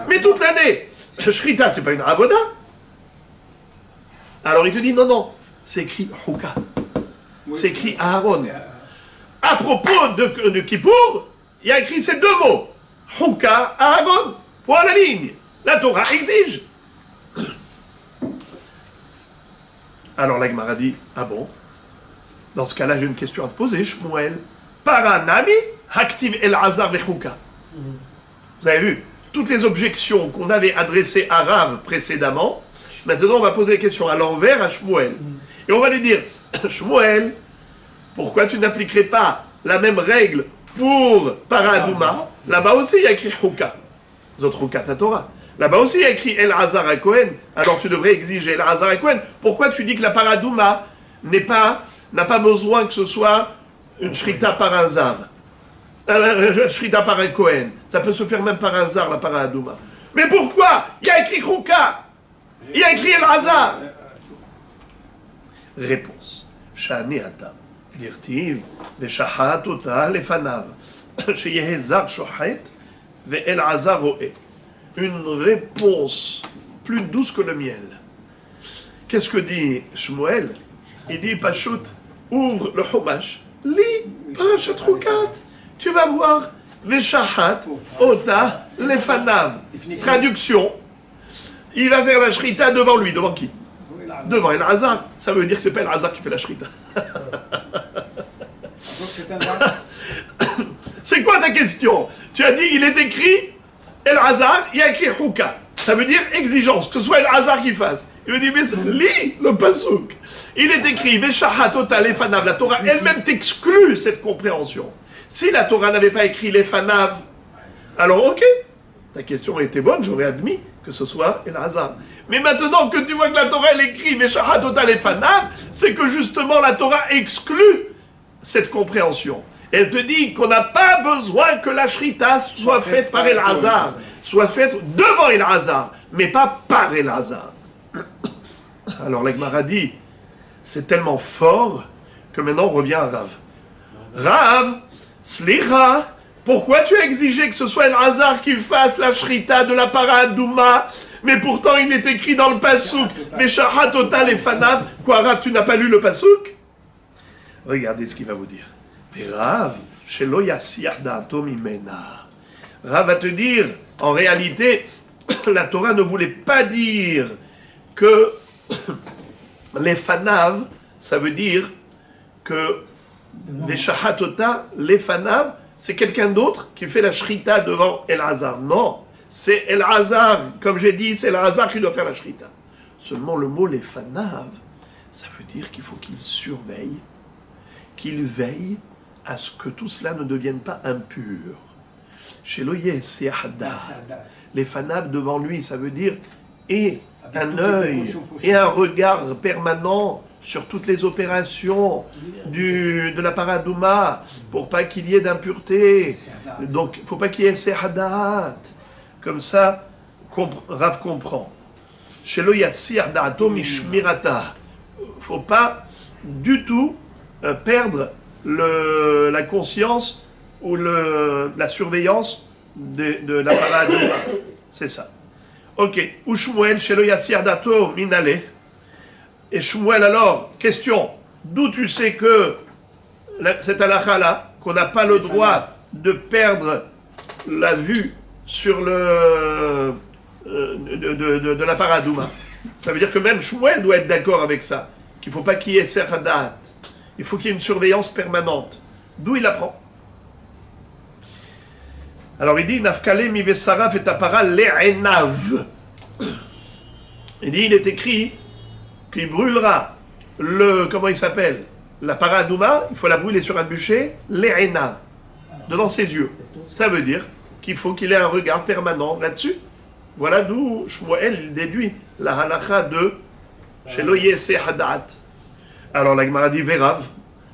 Mais toute l'année, shrita, c'est pas une avoda. Alors il te dit, non, c'est écrit Chouka. C'est écrit Aaron. À propos de Kippour, il y a écrit ces deux mots. Chouka, Aaron. Point à la ligne. La Torah exige. Alors la Gemara dit, ah bon? Dans ce cas-là, j'ai une question à te poser, Shmuel. Paranami, Haktiv el Hazar Vechuka. Vous avez vu, toutes les objections qu'on avait adressées à Rav précédemment, maintenant on va poser les questions à l'envers à Shmuel. Et on va lui dire, Shmuel, pourquoi tu n'appliquerais pas la même règle pour Paradouma? Là-bas aussi il y a écrit Chouka. Zot Chouka ta Torah. Là-bas aussi il y a écrit El Hazar à Kohen. Alors tu devrais exiger El Hazar à Kohen. Pourquoi tu dis que la Paradouma n'a pas besoin que ce soit une shrita par Hazar, shrita par un Kohen? Ça peut se faire même par Hazar, la Paradouma. Mais pourquoi? Il y a écrit Chouka. Il y a écrit El Hazar. Réponse. Shani Atam. Dirtiv. Veshahat ota lefanav. Sheyehe zar shochet. Ve El Hazar roe. Une réponse plus douce que le miel. Qu'est-ce que dit Shmuel? Il dit, Pachout, ouvre le Chumash, lis Parashat Chukat, tu vas voir, Veshahat, Ota, Lefanav. Traduction, il va faire la shrita devant lui, devant qui? Devant El Hazar. Ça veut dire que c'est pas El Hazar qui fait la shrita. C'est quoi ta question? Tu as dit, il est écrit El Hazar, il y a écrit Chouka. Ça veut dire exigence, que ce soit El Hazar qui fasse. Il me dit, mais lis le pasouk. Il est écrit, Veshahat ota lefanav. La Torah elle-même t'exclut cette compréhension. Si la Torah n'avait pas écrit lefanav, alors ok, ta question était bonne, j'aurais admis que ce soit El Hazar. Mais maintenant que tu vois que la Torah elle écrit Veshahat ota lefanav, c'est que justement la Torah exclut cette compréhension. Elle te dit qu'on n'a pas besoin que la shrita soit faite par El Hazar, soit faite devant El Hazar, mais pas par El Hazar. Alors la Gemara dit, c'est tellement fort que maintenant on revient à Rav. Rav, Slicha, pourquoi tu as exigé que ce soit El Hazar qui fasse la shrita de la Paradouma, mais pourtant il est écrit dans le pasouk, Meshahat ota lefanav? Quoi Rav, tu n'as pas lu le pasouk? Regardez ce qu'il va vous dire. Rav, shelo yasiach da'ato mimena. Rav va te dire, en réalité, la Torah ne voulait pas dire que les fanav, ça veut dire que Veshahat ota, les fanav, c'est quelqu'un d'autre qui fait la shrita devant El Hazar. Non, c'est El Hazar, comme j'ai dit, c'est El Hazar qui doit faire la shrita. Seulement le mot les fanav, ça veut dire qu'il faut qu'il surveille qu'il veille à ce que tout cela ne devienne pas impur. Chez l'oyes, c'est Haddat. Les fanaves devant lui, ça veut dire et un œil et un regard permanent sur toutes les opérations de la paradouma pour pas qu'il y ait d'impureté. Donc, il ne faut pas qu'il y ait ces Haddat. Comme ça, Rav comprend. Chez l'oyassir da'ato mishmirata. Il ne faut pas du tout perdre la conscience ou la surveillance de la paradouma. C'est ça. Ok. Ou Shmuel, chez l'oyassir dato minale. Et Shmuel, alors, question. D'où tu sais que cette halakha-là, qu'on n'a pas le droit de perdre la vue sur de la paradouma. Ça veut dire que même Shmuel doit être d'accord avec ça, qu'il ne faut pas qu'il y ait serhadat. Il faut qu'il y ait une surveillance permanente. D'où il apprend? Alors il dit Nafkale mi vesaraf et apara le'enav. Il dit, il est écrit qu'il brûlera comment il s'appelle? La paradouma, il faut la brûler sur un bûcher, le'enav, devant ses yeux. Ça veut dire qu'il faut qu'il ait un regard permanent là-dessus. Voilà d'où Shmuel il déduit la halakha de Shelo Yeseh Hadat. Alors la Gemara dit Vérav.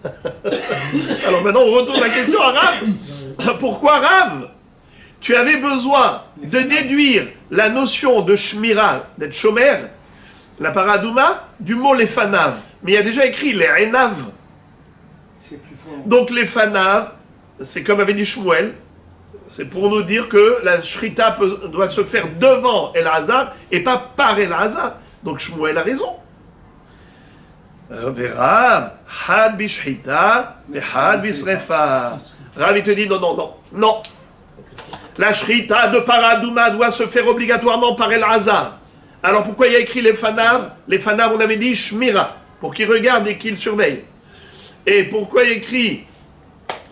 Alors maintenant on retourne la question à Rav. Pourquoi Rav? Tu avais besoin de déduire la notion de Shmira, d'être Shomer, la paradouma, du mot les fanav. Mais il y a déjà écrit les enav. Donc les fanav, c'est comme avait dit Shmuel. C'est pour nous dire que la shrita doit se faire devant El-Hazar et pas par El-Hazar. Donc Shmuel a raison. Rav, had bishrita, had bisrefa. Rav, il te dit non. La shrita de paradouma doit se faire obligatoirement par El-Hazar. Alors pourquoi il y a écrit les fanav? Les fanav, on avait dit shmira, pour qu'ils regardent et qu'ils surveillent. Et pourquoi il y a écrit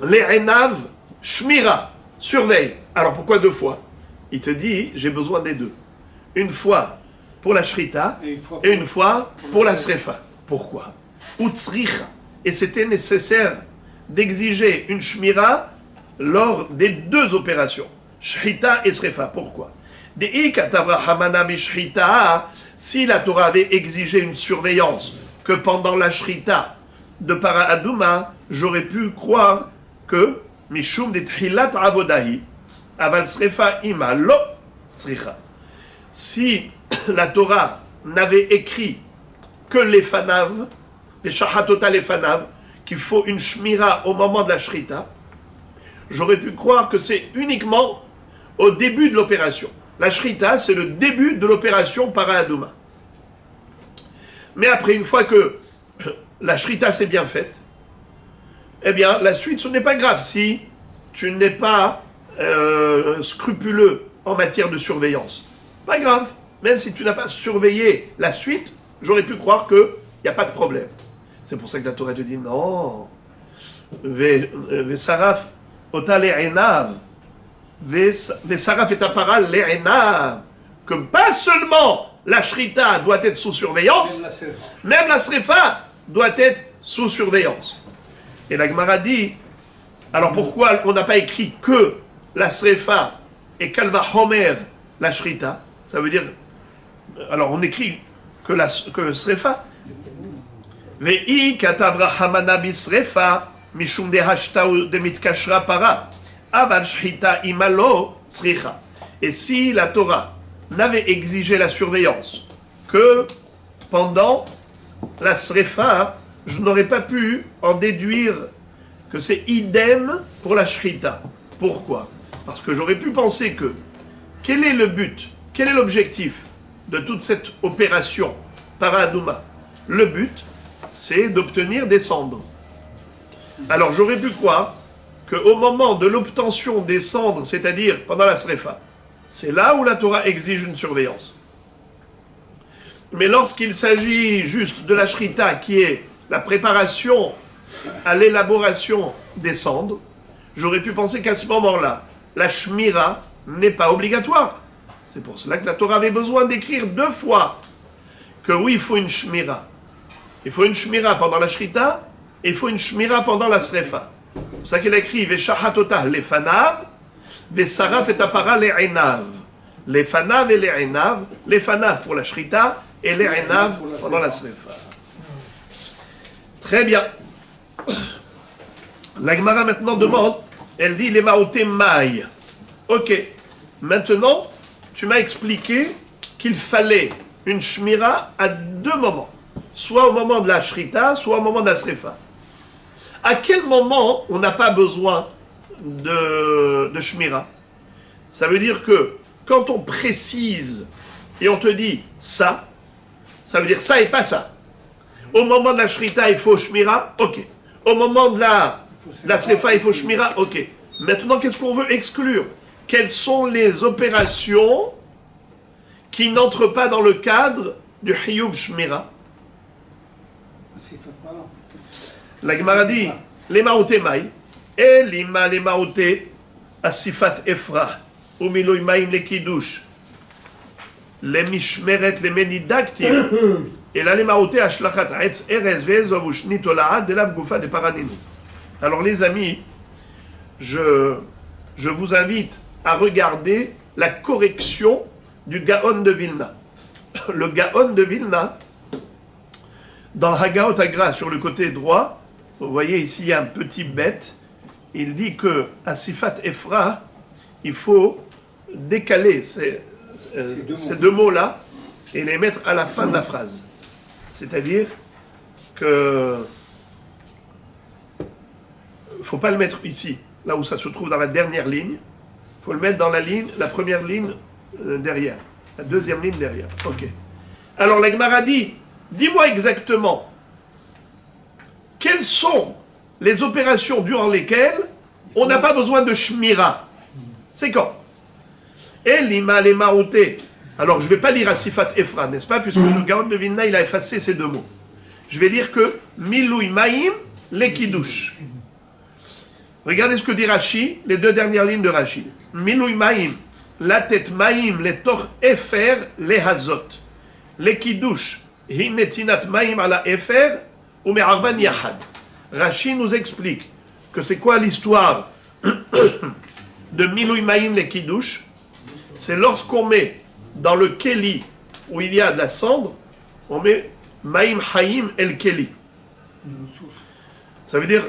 les enav, shmira? Surveille. Alors pourquoi deux fois? Il te dit, j'ai besoin des deux. Une fois pour la shrita et une fois pour la srefa. Pourquoi? Utsricha. Et c'était nécessaire d'exiger une shmira lors des deux opérations. Shrita et srefa. Pourquoi? Si la Torah avait exigé une surveillance que pendant la shrita de para adouma, j'aurais pu croire que Mishum de Tchilat Avodahi, Aval Srefa Ima Lo Tzricha. Si la Torah n'avait écrit que les fanav, les shahatota les fanav, qu'il faut une shmira au moment de la shrita, j'aurais pu croire que c'est uniquement au début de l'opération. La shrita, c'est le début de l'opération para adouma. Mais après, une fois que la shrita s'est bien faite, eh bien, la suite, ce n'est pas grave si tu n'es pas scrupuleux en matière de surveillance. Pas grave. Même si tu n'as pas surveillé la suite, j'aurais pu croire qu'il n'y a pas de problème. C'est pour ça que la Torah te dit non. Vesaraf otale enav. Vesaraf et apara le'enav. Que pas seulement la shrita doit être sous surveillance, même la srefa doit être sous surveillance. Et la Gemara dit, alors pourquoi on n'a pas écrit que la srefa et kalva homer la shrita? Ça veut dire, alors on écrit que srefa. Ve'i katabra hamana bisrefa mishum de hashta ou de mitkashra para aval shrita imalo sricha. Et si la Torah n'avait exigé la surveillance que pendant la srefa, je n'aurais pas pu en déduire que c'est idem pour la shrita. Pourquoi? Parce que j'aurais pu penser que, quel est le but, quel est l'objectif de toute cette opération paradouma? Le but, c'est d'obtenir des cendres. Alors j'aurais pu croire qu'au moment de l'obtention des cendres, c'est-à-dire pendant la srefa, c'est là où la Torah exige une surveillance. Mais lorsqu'il s'agit juste de la shrita, qui est la préparation à l'élaboration des cendres, j'aurais pu penser qu'à ce moment-là, la shmira n'est pas obligatoire. C'est pour cela que la Torah avait besoin d'écrire deux fois que oui, il faut une shmira. Il faut une shmira pendant la shrita il faut une shmira pendant la srefa. C'est pour ça qu'il a écrit Veshahatotah lefanav, Vesaraf et apara le'enav. Les fanav et les enav, les fanav pour la shrita et les enav pendant la srefa. Très bien. La Gemara maintenant demande, elle dit les maoté maï. Ok, maintenant tu m'as expliqué qu'il fallait une shmira à deux moments, soit au moment de la shrita, soit au moment de la srefa. À quel moment on n'a pas besoin de shmira? Ça veut dire que quand on précise et on te dit ça, ça veut dire ça et pas ça. Au moment de la shrita, il faut shmira, ok. Au moment de la srefa, il faut shmira, ok. Maintenant, qu'est-ce qu'on veut exclure? Quelles sont les opérations qui n'entrent pas dans le cadre du hiyuv shmira? La Gemara dit les maoté maï, et lima les maoté asifat efra. Umiloi maim le kiddush, les mishmeret les menidaktim, et là les maoté ashlachat etz erez ve'ezovush nitolaad de lav gufa de paraninu. Alors les amis, je vous invite à regarder la correction du Gaon de Vilna. Le Gaon de Vilna, dans le Hagaot Agra sur le côté droit, vous voyez ici il y a un petit bête, il dit que à Sifat Efra, il faut décaler ces deux mots-là et les mettre à la fin de la phrase. C'est-à-dire que il ne faut pas le mettre ici, là où ça se trouve dans la dernière ligne. Il faut le mettre dans la première ligne derrière, la deuxième ligne derrière. Ok. Alors la Gemara dit, dis-moi exactement, quelles sont les opérations durant lesquelles on n'a pas besoin de shmira? C'est quand? Et l'ima les maouté. Alors je ne vais pas lire Asifat Efra, n'est-ce pas? Puisque le Gaon de Vilna, il a effacé ces deux mots. Je vais lire que Miloui Maïm les Kiddush. Regardez ce que dit Rashi, les deux dernières lignes de Rashi. Miloui Maïm, la tête Maïm, les tor Efer, les Hazot. Les Kiddush, Hinetinat Maïm à la Efer, ou Me'arban Yahad. Rashi nous explique que c'est quoi l'histoire de Miloui Maïm, les Kiddush? C'est lorsqu'on met dans le Keli, où il y a de la cendre, on met Maïm Haïm El Keli. Ça veut dire,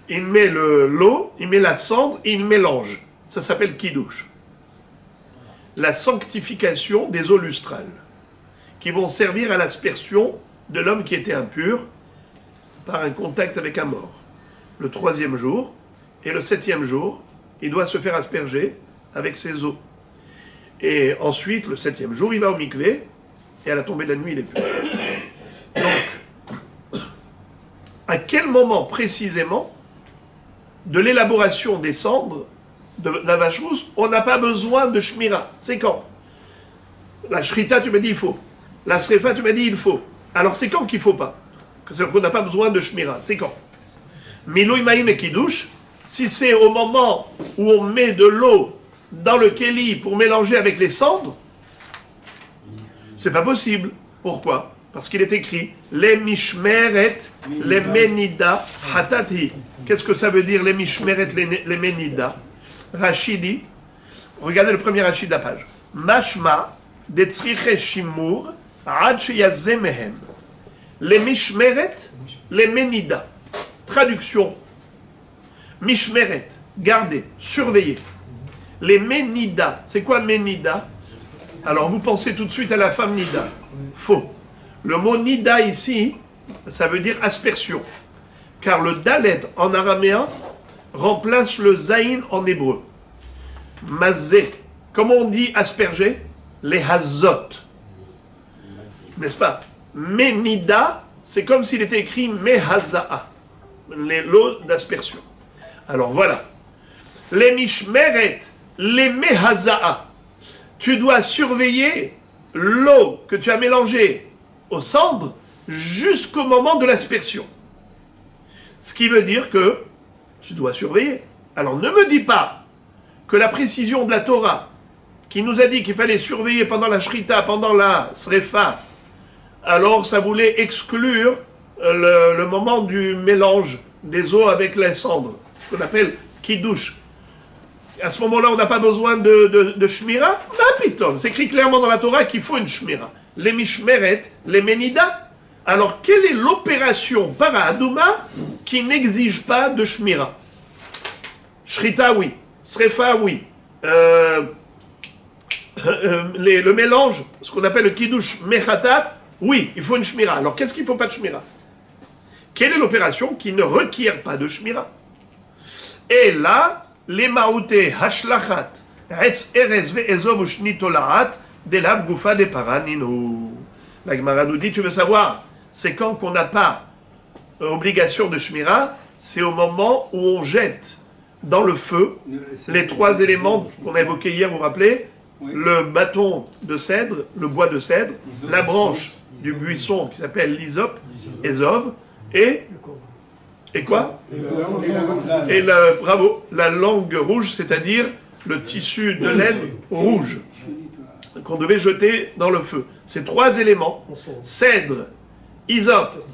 il met l'eau, il met la cendre et il mélange. Ça s'appelle Kiddush. La sanctification des eaux lustrales, qui vont servir à l'aspersion de l'homme qui était impur par un contact avec un mort. Le 3e jour et le 7e jour, il doit se faire asperger avec ses eaux. Et ensuite, le 7e jour, il va au mikvé, et à la tombée de la nuit, il est pur. Donc, à quel moment précisément de l'élaboration des cendres de la vache rousse, on n'a pas besoin de shmira? C'est quand? La shrita, tu m'as dit il faut. La srefa, tu m'as dit il faut. Alors c'est quand qu'il ne faut pas? On n'a pas besoin de shmira. C'est quand? Miloui maïm et kiddush, si c'est au moment où on met de l'eau dans le keli pour mélanger avec les cendres, c'est pas possible. Pourquoi? Parce qu'il est écrit les mishmeret, les menida, hatati. Qu'est-ce que ça veut dire les mishmeret, les menida? Rashi dit, regardez le premier Rashi de la page. Mashma detzriche shimur ad sheyazemehem. Les mishmeret, les menida. Traduction. Mishmeret, garder, surveiller. Les menida, c'est quoi menida? Alors vous pensez tout de suite à la femme nida. Faux. Le mot nida ici, ça veut dire aspersion. Car le dalet en araméen remplace le zaïn en hébreu. Mazé. Comment on dit asperger? Les hazot. N'est-ce pas? Menida, c'est comme s'il était écrit mehaza'a. L'eau d'aspersion. Alors voilà. Les mishmeret, les mehaza'a. Tu dois surveiller l'eau que tu as mélangée aux cendres jusqu'au moment de l'aspersion. Ce qui veut dire que tu dois surveiller. Alors ne me dis pas que la précision de la Torah, qui nous a dit qu'il fallait surveiller pendant la shrita, pendant la srefa, alors ça voulait exclure le moment du mélange des eaux avec les cendres, ce qu'on appelle kiddush. À ce moment-là, on n'a pas besoin de shmira. C'est écrit clairement dans la Torah qu'il faut une shmira. Les mishmeret, les menida. Alors, quelle est l'opération para adouma qui n'exige pas de shmira? Shrita, oui. Srefa, oui. Le mélange, ce qu'on appelle le kiddush mechatat, oui, il faut une shmira. Alors, qu'est-ce qu'il ne faut pas de shmira? Quelle est l'opération qui ne requiert pas de shmira? Et là, les maouté hashlachat, etz erez ve'ezov ushnitolaat, delav gufa de paraninu. La Gemara nous dit, tu veux savoir, c'est quand qu'on n'a pas obligation de shmira, c'est au moment où on jette dans le feu les trois éléments qu'on a évoqués hier, vous vous rappelez? Le bâton de cèdre, le bois de cèdre, la branche du buisson qui s'appelle l'hysope, Ezov, et quoi? Bravo, la langue rouge, c'est-à-dire le tissu de laine rouge qu'on devait jeter dans le feu. Ces trois éléments, cèdre, hysope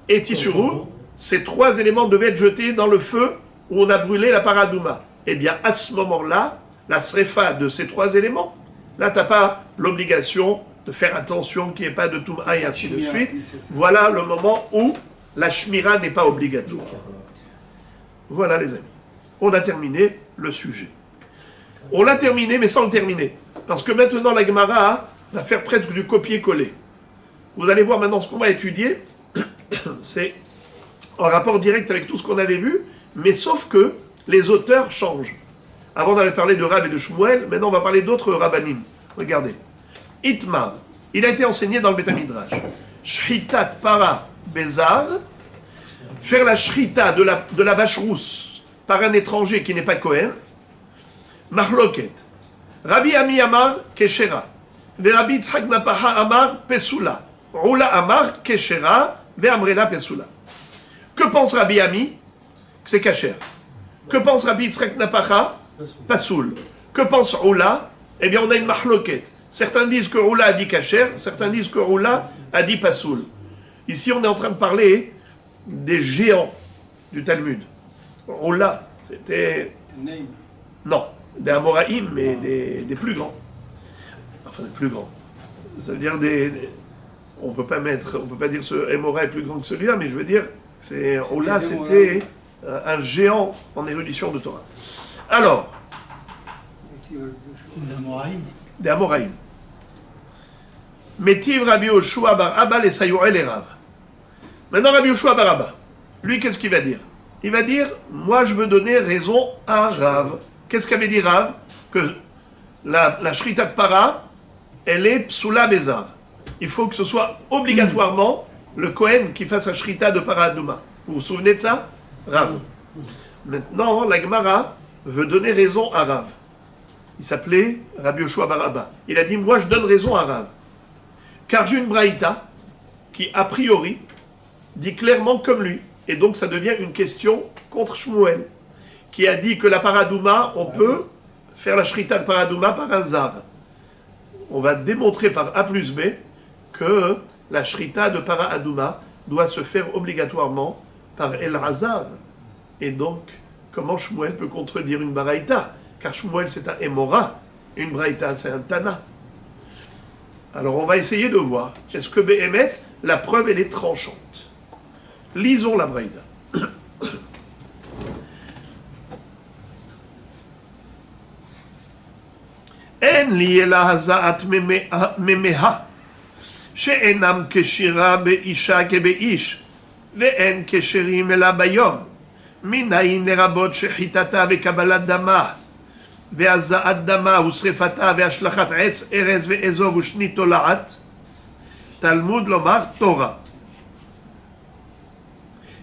et tissu rouge, ces trois éléments devaient être jetés dans le feu où on a brûlé la paradouma. Eh bien, à ce moment-là, la srefa de ces trois éléments, là, tu n'as pas l'obligation de faire attention qu'il n'y ait pas de touma et ainsi de suite. Voilà le moment où la shmira n'est pas obligatoire. Voilà les amis. On a terminé le sujet. On l'a terminé, mais sans le terminer. Parce que maintenant, la Gemara va faire presque du copier-coller. Vous allez voir maintenant ce qu'on va étudier. C'est en rapport direct avec tout ce qu'on avait vu, mais sauf que les auteurs changent. Avant, on avait parlé de Rab et de Shmuel. Maintenant, on va parler d'autres rabbanim. Regardez. Itmar, il a été enseigné dans le Beth Midrash. Shritat para bezar, faire la shrita de la vache rousse par un étranger qui n'est pas Kohen. Mahloket. Rabbi Ami Amar Keshera. Ve Rabbi Yitzhak Napaha Amar Pesula. Roula Amar Keshera. Ve Amrela Pesula. Que pense Rabbi Ami? Que c'est Kacher. Que pense Rabbi Yitzhak Napaha? Pasoul. Que pense Roula? Eh bien, on a une mahloket. Certains disent que Roula a dit Kacher, certains disent que Roula a dit Pasoul. Ici, on est en train de parler des géants du Talmud. Roula, c'était... Non, des Amoraïm, mais des plus grands. Enfin, des plus grands. Ça veut dire on peut pas dire ce Emora est plus grand que celui-là, mais je veux dire, Roula, c'était un géant en érudition de Torah. Alors, des Amoraïm. Metiv Rabbi Yoshua bar Abba les Sayouel et Rav. Maintenant, Rabbi Yoshua bar Abba, lui, qu'est-ce qu'il va dire? Il va dire, moi, je veux donner raison à Rav. Qu'est-ce qu'avait dit Rav? Que la shrita de para, elle est psula bezar. Il faut que ce soit obligatoirement le Kohen qui fasse la shrita de para adouma. Vous vous souvenez de ça? Rav. Maintenant, la Gemara veut donner raison à Rav. Il s'appelait Rabbi Yoshua bar Abba. Il a dit, moi, je donne raison à Rav. Car j'ai une braïta qui, a priori, dit clairement comme lui. Et donc, ça devient une question contre Shmuel, qui a dit que la paradouma, on peut faire la shrita de paradouma par un zav. On va démontrer par A plus B que la shrita de paradouma doit se faire obligatoirement par El Hazar. Et donc, comment Shmuel peut contredire une braïta? Car Shmuel, c'est un Emora, une braïta, c'est un Tana. Alors, on va essayer de voir. Est-ce que Behemet, la preuve, elle est tranchante? Lisons la braïta. En li ela haza'at memeha, she'enam keshira be'isha kebe'ish, ve'en keshirim ela bayom, minayin lerabot shechitata ve'kabalat dama, ve'aza'at dama u'srefata ve'ashlachat etz erez ve'ezov u'shnit tola'at, Talmud lomar Torah.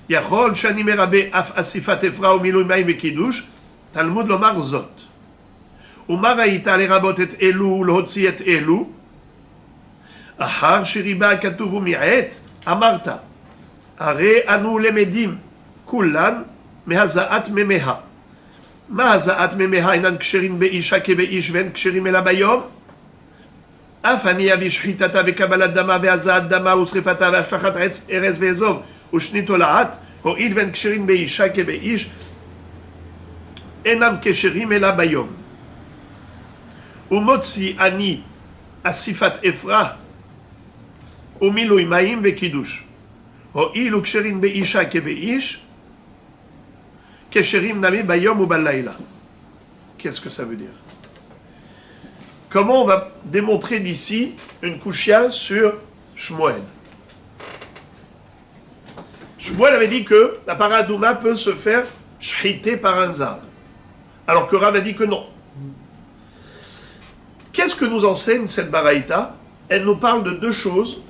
יכול שאני מרבה אף אסיפת אפרה ומילוי מים וקידוש, תלמוד לומר זאת. ומה ראית לרבות את אלו ולהוציא את אלו? אחר שריבה כתוב ומעט, אמרת, הרי אנו למדים כולן מהזעת ממיה. מה הזעת ממיה אינן קשרים באישה כבאיש ואין קשרים אלא ביום? אף אני אביא שחיטתה וקבלת דמה והזעת דמה ושרפתה והשלכת עץ ארז ואזוב ושנית תולעת, הואיל ואין כשרים באישה כבאיש, אינם כשרים אלא ביום. ומוציא אני אסיפת אפרה, ומילוי מים וקידוש. הואיל וכשרים באישה כבאיש, כשרים נמי ביום ובלילה. Qu'est-ce que ça veut dire? Comment on va démontrer d'ici une kushia sur Shmuel? Shmuel avait dit que la paradouma peut se faire shrité par un zar, alors que Rav a dit que non. Qu'est-ce que nous enseigne cette baraïta? Elle nous parle de deux choses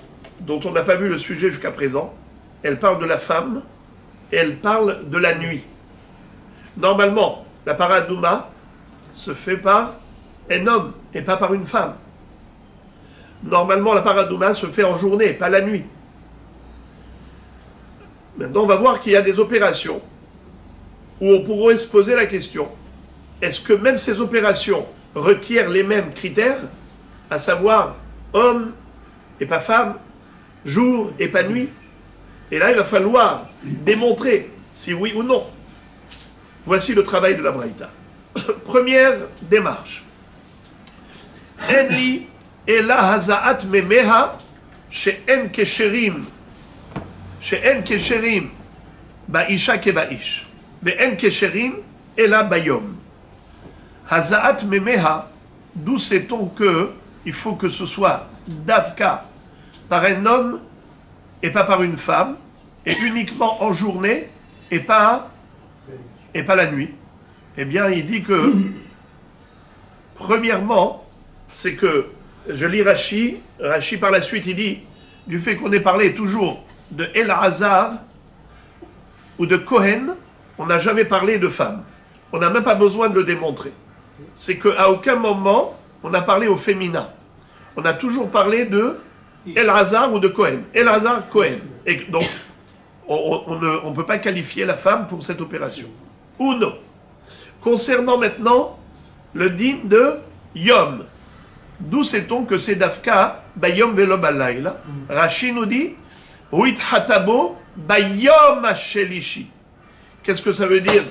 dont on n'a pas vu le sujet jusqu'à présent. Elle parle de la femme et elle parle de la nuit. Normalement, la paradouma se fait par un homme et pas par une femme. Normalement, la paradouma se fait en journée, pas la nuit. Maintenant, on va voir qu'il y a des opérations où on pourrait se poser la question, est-ce que même ces opérations requièrent les mêmes critères, à savoir homme et pas femme, jour et pas nuit? Et là, il va falloir démontrer si oui ou non. Voici le travail de la Braïta. Première démarche. Enli ela hazaat memeha she'en kesherim ba'isha kebaish ve'en kesherim ela bayom. Hazaat memeha, d'où sait-on que il faut que ce soit davka par un homme et pas par une femme, et uniquement en journée et pas la nuit? Eh bien, il dit que, premièrement, c'est que, je lis Rashi par la suite, il dit, du fait qu'on ait parlé toujours de El-Hazar ou de Kohen, on n'a jamais parlé de femme. On n'a même pas besoin de le démontrer. C'est qu'à aucun moment, on a parlé au féminin. On a toujours parlé de El-Hazar ou de Kohen. El-Hazar, Kohen. Et donc, on ne peut pas qualifier la femme pour cette opération. Ou non. Concernant maintenant le din de Yom, d'où sait-on que c'est Dafka Bayom Velo Balayla? Rashi nous dit Huit Hatabo Bayom Hashelishi. Qu'est-ce que ça veut dire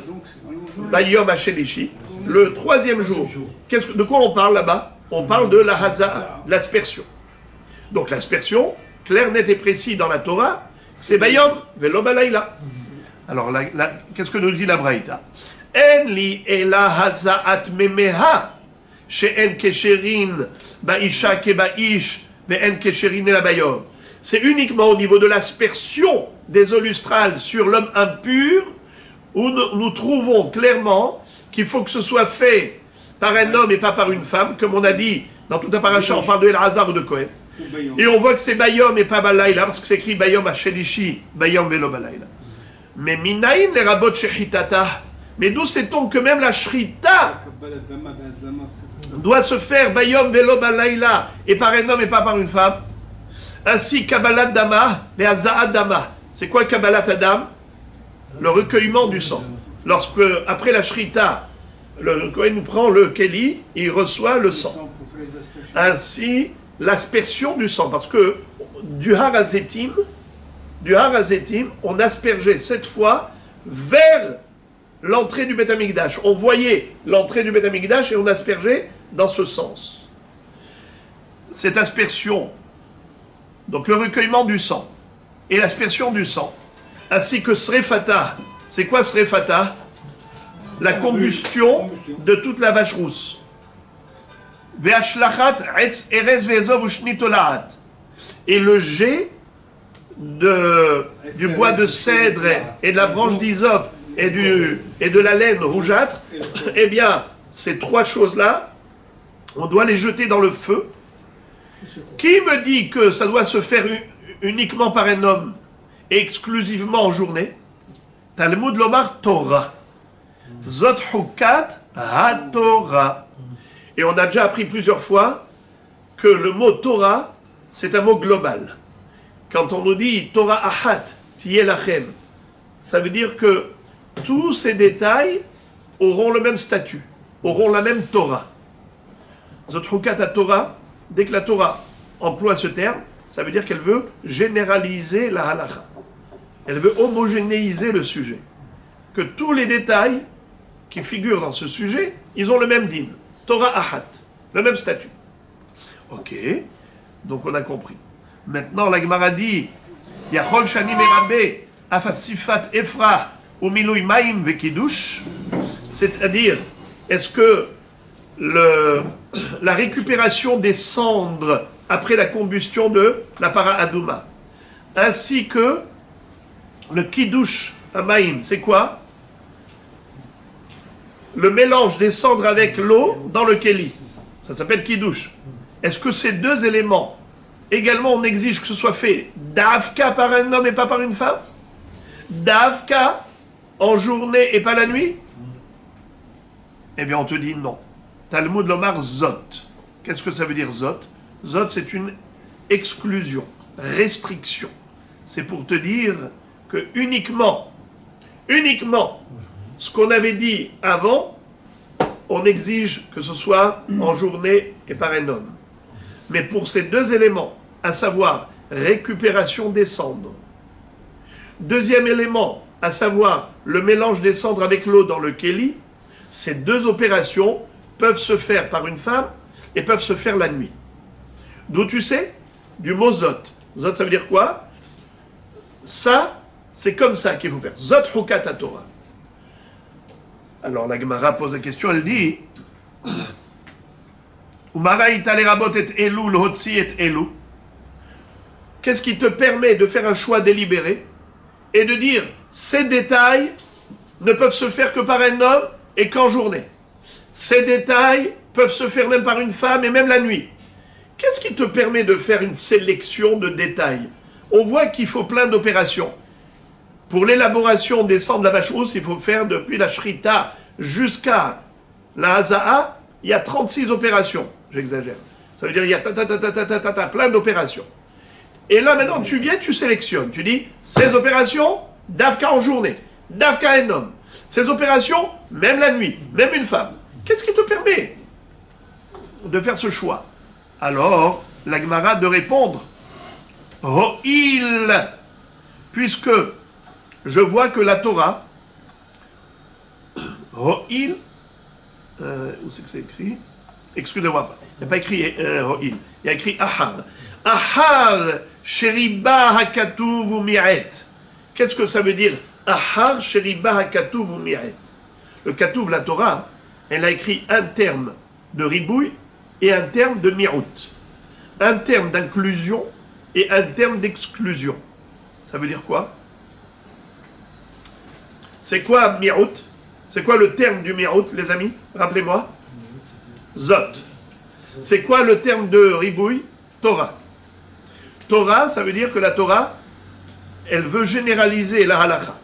Bayom Hashelishi? Le troisième jour. De quoi on parle là-bas? On parle de la Haza, de l'aspersion. Donc l'aspersion, clair, net et précis dans la Torah, c'est Bayom Velo Balayla. Alors qu'est-ce que nous dit la Braïta? En li ela hazaat memeha she'en kesherin ba'isha kebaish ve'en kesherin ela bayom. C'est uniquement au niveau de l'aspersion des eaux lustrales sur l'homme impur où nous trouvons clairement qu'il faut que ce soit fait par un homme et pas par une femme, comme on a dit dans tout un paracha, on parle de El-Hazar ou de Kohen. Et on voit que c'est Bayom et pas Balayla, parce que c'est écrit Bayom Hashelishi, Bayom Velo Balayla. Mais Minaïn les rabot shechitata. Mais d'où sait-on que même la shrita doit se faire Bayom Velo Balayla et par un homme et pas par une femme? Ainsi, Kabbalat Dama, les Haza'at Dama. C'est quoi Kabbalat Adam? Le recueillement du sang. Lorsque, après la shrita, le Kohen prend le Keli, il reçoit le sang. Ainsi, l'aspersion du sang. Parce que du Har HaZetim, on aspergeait cette fois vers l'entrée du Beth Amikdash. On voyait l'entrée du Beth Amikdash et on aspergeait dans ce sens. Cette aspersion, donc le recueillement du sang et l'aspersion du sang, ainsi que Srefata. C'est quoi Srefata? La combustion de toute la vache rousse. Ve'ashlachat etz erez ve'ezov ushnitolaat. Et le jet du bois de cèdre et de la branche d'hysope et de la laine rougeâtre, eh bien, ces trois choses-là, on doit les jeter dans le feu. Qui me dit que ça doit se faire uniquement par un homme et exclusivement en journée? Talmud Lomar Torah. Zot Hukat HaTorah. Et on a déjà appris plusieurs fois que le mot Torah, c'est un mot global. Quand on nous dit Torah Ahat, Tiyeh Lachem, ça veut dire que tous ces détails auront le même statut, auront la même Torah. Zot Hukat HaTorah, dès que la Torah emploie ce terme, ça veut dire qu'elle veut généraliser la halakha. Elle veut homogénéiser le sujet. Que tous les détails qui figurent dans ce sujet, ils ont le même din. Torah Ahat, le même statut. Ok, donc on a compris. Maintenant, la Gemara dit Yachol Shani Merabe, Afasifat Efra, Umilui Maim Vekidush. C'est-à-dire, est-ce que la récupération des cendres après la combustion de la para Adouma, ainsi que le Kiddush Amaim, c'est quoi? Le mélange des cendres avec l'eau dans le Kéli. Ça s'appelle Kiddush. Est-ce que ces deux éléments, également on exige que ce soit fait d'Avka par un homme et pas par une femme? D'Avka en journée et pas la nuit? Eh bien on te dit non. Talmud Lomar Zot. Qu'est-ce que ça veut dire Zot? Zot c'est une exclusion, restriction. C'est pour te dire que uniquement ce qu'on avait dit avant, on exige que ce soit en journée et par un homme. Mais pour ces deux éléments, à savoir récupération des cendres, deuxième élément, à savoir le mélange des cendres avec l'eau dans le Kéli, ces deux opérations peuvent se faire par une femme et peuvent se faire la nuit. D'où tu sais? Du mot Zot. Zot, ça veut dire quoi? Ça, c'est comme ça qu'il faut faire. Zot Hukat Torah. Alors la Gemara pose la question, elle dit qu'est-ce qui te permet de faire un choix délibéré et de dire ces détails ne peuvent se faire que par un homme et qu'en journée? Ces détails peuvent se faire même par une femme et même la nuit. Qu'est-ce qui te permet de faire une sélection de détails? On voit qu'il faut plein d'opérations. Pour l'élaboration des cendres de la vache rousse, il faut faire depuis la shrita jusqu'à la haza'a, il y a 36 opérations. J'exagère. Ça veut dire il y a plein d'opérations. Et là maintenant tu viens, tu sélectionnes. Tu dis, ces opérations, d'Avka en journée, d'Avka un homme. Ces opérations, même la nuit, même une femme. Qu'est-ce qui te permet de faire ce choix? Alors, la Gemara de répondre, Ho'il, puisque je vois que la Torah, Ho'il, où c'est que c'est écrit? Excusez-moi, il n'y a pas écrit Ho'il, il y a écrit Ahar. Ahar, Sheriba Hakatuv Umi'et. Qu'est-ce que ça veut dire? Ahar, Sheriba Hakatuv Umi'et. Le Katuv, la Torah, elle a écrit un terme de ribouille et un terme de mi'out. Un terme d'inclusion et un terme d'exclusion. Ça veut dire quoi? C'est quoi mi'out? C'est quoi le terme du mi'out, les amis? Rappelez-moi. Zot. C'est quoi le terme de ribouille? Torah. Torah, ça veut dire que la Torah, elle veut généraliser la halakha.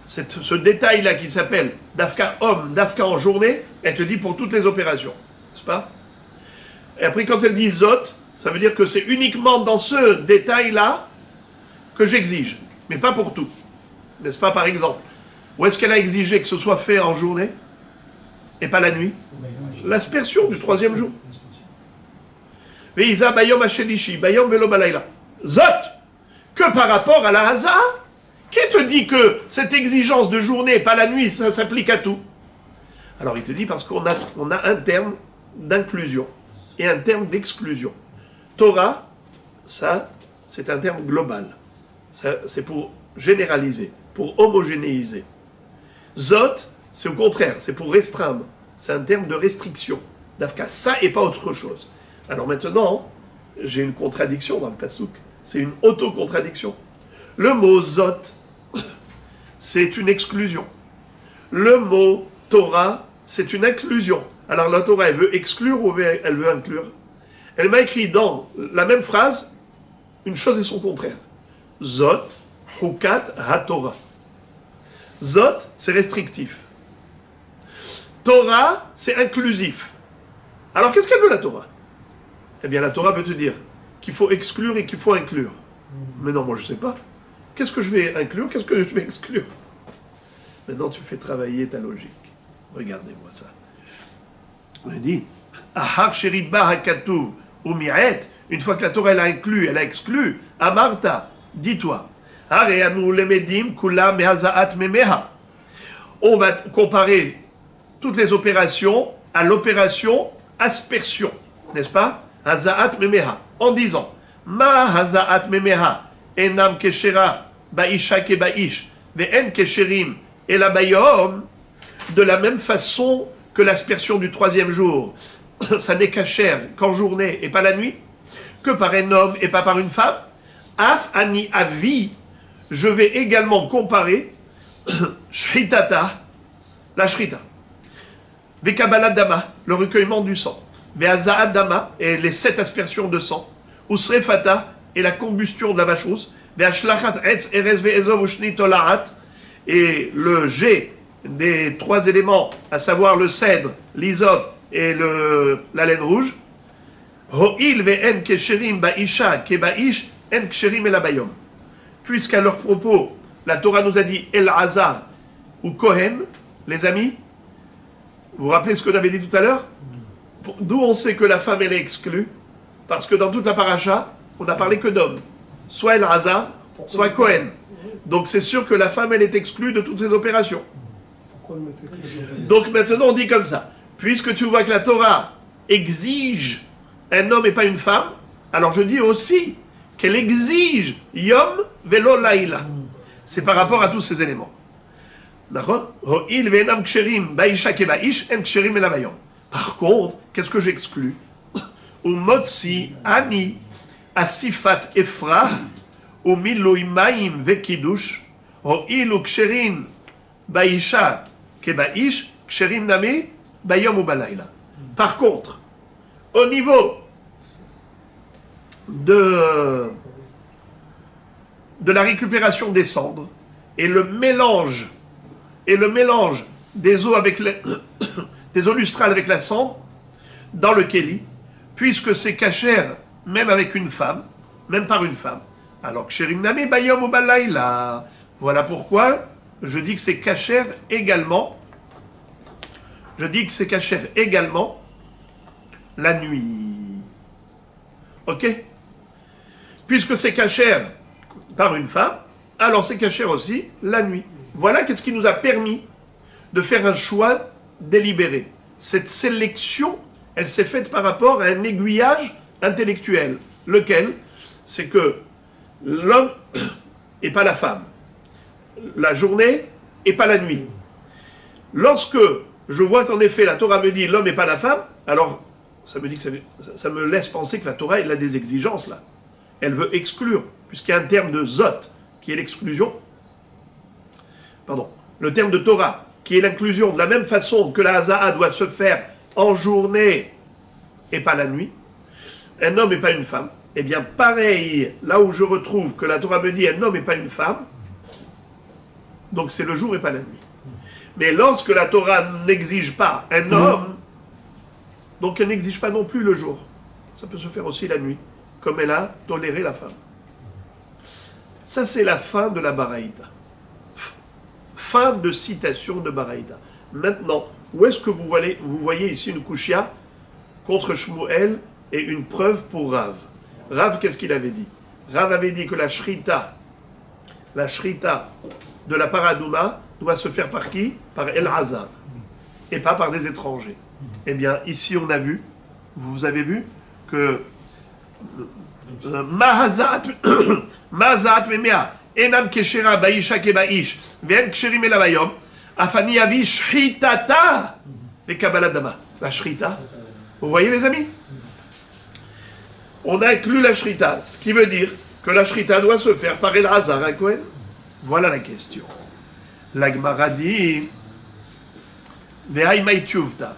Ce détail-là qui s'appelle Dafka homme, Dafka en journée, elle te dit pour toutes les opérations. N'est-ce pas? Et après, quand elle dit Zot, ça veut dire que c'est uniquement dans ce détail-là que j'exige, mais pas pour tout. N'est-ce pas, par exemple? Où est-ce qu'elle a exigé que ce soit fait en journée et pas la nuit? L'aspersion du troisième jour. Veïza bayom hashelishi, bayom velo balayla. Zot, que par rapport à la haza, qui te dit que cette exigence de journée et pas la nuit, ça s'applique à tout? Alors il te dit parce qu'on a un terme d'inclusion et un terme d'exclusion. Torah, ça, c'est un terme global. C'est pour généraliser, pour homogénéiser. Zot, c'est au contraire, c'est pour restreindre. C'est un terme de restriction. D'Afka, ça et pas autre chose. Alors maintenant, j'ai une contradiction dans le pasouk. C'est une auto-contradiction. Le mot Zot, c'est une exclusion. Le mot Torah, c'est une inclusion. Alors la Torah, elle veut exclure ou elle veut inclure? Elle m'a écrit dans la même phrase une chose et son contraire. Zot, Hukat, HaTorah. Zot, c'est restrictif. Torah, c'est inclusif. Alors qu'est-ce qu'elle veut la Torah? Eh bien la Torah veut te dire qu'il faut exclure et qu'il faut inclure. Mais non, moi je ne sais pas. Qu'est-ce que je vais inclure? Qu'est-ce que je vais exclure? Maintenant tu fais travailler ta logique. Regardez-moi ça. On dit Ahar sheriba hakatuv umi'et. Une fois que la Torah elle a inclus, elle a exclu, Amarta, dis-toi, On va comparer toutes les opérations à l'opération aspersion, n'est-ce pas? Hazaat memeha, en disant Ma hazaat memeha enam keshera baisha ke baish ve'en kesherim elabayom. De la même façon que l'aspersion du troisième jour, ça n'est cachère qu'en journée et pas la nuit, que par un homme et pas par une femme. Af ani avi, je vais également comparer shritata, la shrita, vekabbalat dama, le recueillement du sang, ve'azaat dama, et les 7 aspersions de sang, usrefata, et la combustion de la vache rousse, ve'ashlachat etz erez ve'ezov ushni tolaat, et le jet des 3 éléments, à savoir le cèdre, l'hysope et la laine rouge. Ho'il ve'en kesherim ba'isha keba'ish en ksherim elabayom. Puisqu'à leur propos, la Torah nous a dit El-Hazar ou Kohen, les amis, vous vous rappelez ce qu'on avait dit tout à l'heure? D'où on sait que la femme elle est exclue? Parce que dans toute la paracha, on n'a parlé que d'hommes. Soit El-Hazar, soit Kohen. Donc c'est sûr que la femme elle est exclue de toutes ces opérations. Donc maintenant on dit comme ça, puisque tu vois que la Torah exige un homme et pas une femme, alors je dis aussi qu'elle exige Yom velo laïla. C'est par rapport à tous ces éléments. Par contre, qu'est-ce que j'exclus? Umotsi ani asifat efra umilui maim vekidush ho'ilu ksherin baisha kebaish ksherim nami bayom ou balayla. Par contre, au niveau de la récupération des cendres et le mélange des eaux avec des eaux lustrales avec la cendre dans le kéli, puisque c'est cachère même avec une femme, même par une femme. Alors ksherim nami bayom ou balayla. Voilà pourquoi je dis que c'est cachère également. Je dis que c'est cachère également la nuit. Ok? Puisque c'est cachère par une femme, alors c'est cachère aussi la nuit. Voilà qu'est-ce qui nous a permis de faire un choix délibéré. Cette sélection, elle s'est faite par rapport à un aiguillage intellectuel. Lequel? C'est que l'homme et pas la femme. La journée et pas la nuit. Lorsque je vois qu'en effet la Torah me dit l'homme et pas la femme, alors ça me dit que ça me laisse penser que la Torah elle a des exigences là. Elle veut exclure, puisqu'il y a un terme de zot qui est l'exclusion. Pardon. Le terme de Torah qui est l'inclusion de la même façon que la Haza'a doit se faire en journée et pas la nuit. Un homme et pas une femme. Eh bien pareil, là où je retrouve que la Torah me dit un homme et pas une femme, donc c'est le jour et pas la nuit. Mais lorsque la Torah n'exige pas un homme, donc elle n'exige pas non plus le jour. Ça peut se faire aussi la nuit, comme elle a toléré la femme. Ça c'est la fin de la Baraïta. Fin de citation de Baraïta. Maintenant, où est-ce que vous voyez ici une kushia contre Shmuel et une preuve pour Rav? Rav, qu'est-ce qu'il avait dit? Rav avait dit que la shrita de la paradouma doit se faire par qui? Par El-Hazar, et pas par des étrangers. Eh bien, ici on a vu, vous avez vu, que Mahazat memea enam keshera baisha kebaish ve'en ksherim elabayom afani avi shritata vekabbalat dama. La shrita, vous voyez les amis? On a inclus la shrita, ce qui veut dire que la shrita doit se faire par El-Hazar, un Kohen. Voilà la question. La Gemara dit Ve'aimai tuvta.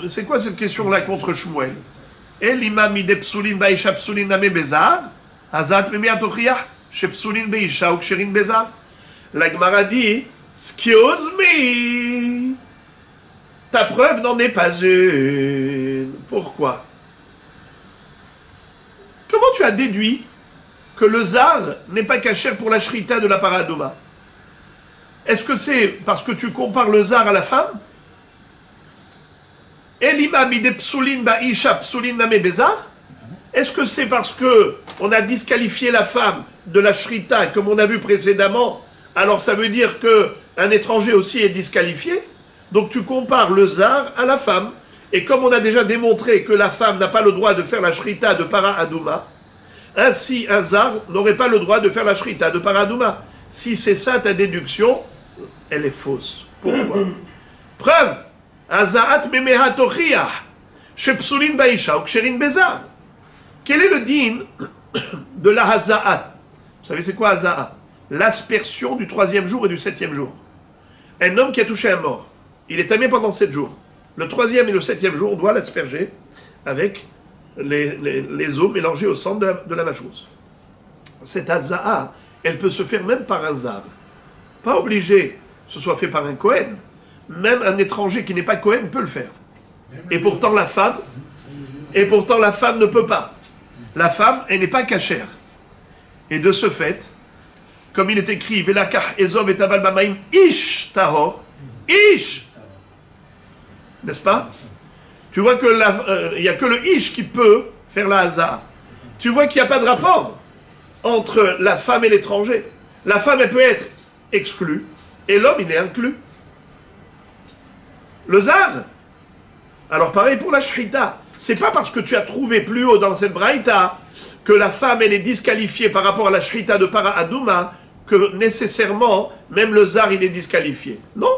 C'est quoi cette question-là contre Shmuel? El imam ide psulin baisha psulin name bezar, hazat memea tochiach she psulin beisha ou ksherin bezar. La Gemara dit excuse me, ta preuve n'en est pas une. Pourquoi? Comment tu as déduit que le zar n'est pas cachère pour la shrita de la paradoma? Est-ce que c'est parce que tu compares le zar à la femme? Elima bide psulin ba isha psulin name bezar? Est-ce que c'est parce que on a disqualifié la femme de la shrita, comme on a vu précédemment, alors ça veut dire qu'un étranger aussi est disqualifié? Donc tu compares le zar à la femme. Et comme on a déjà démontré que la femme n'a pas le droit de faire la shrita de para adouma, ainsi un zar n'aurait pas le droit de faire la shrita de para adouma. Si c'est ça ta déduction, elle est fausse. Pourquoi? Preuve, Azaat memeha tochiyah, shepsulin baisha ou ksherin bezar. Quel est le din de la hazaat? Vous savez c'est quoi hazaat? L'aspersion du 3e jour et du 7e jour. Un homme qui a touché un mort, il est tamé pendant 7 jours. Le 3e et le 7e jour, on doit l'asperger avec les eaux mélangées au sang de la vacheuse. Cette hazaat, elle peut se faire même par un zar. Pas obligé que ce soit fait par un Kohen. Même un étranger qui n'est pas Kohen peut le faire. Et pourtant la femme ne peut pas. La femme, elle n'est pas cachère. Et de ce fait, comme il est écrit, Velakach ezov et aval bamaim ish tahor, ish, n'est-ce pas? Tu vois que il n'y a que le ish qui peut faire la haza. Tu vois qu'il n'y a pas de rapport entre la femme et l'étranger. La femme, elle peut être exclue, et l'homme, il est inclus. Le zar. Alors pareil pour la shrita. C'est pas parce que tu as trouvé plus haut dans cette braïta que la femme elle est disqualifiée par rapport à la shrita de para adouma que nécessairement même le zar il est disqualifié. Non.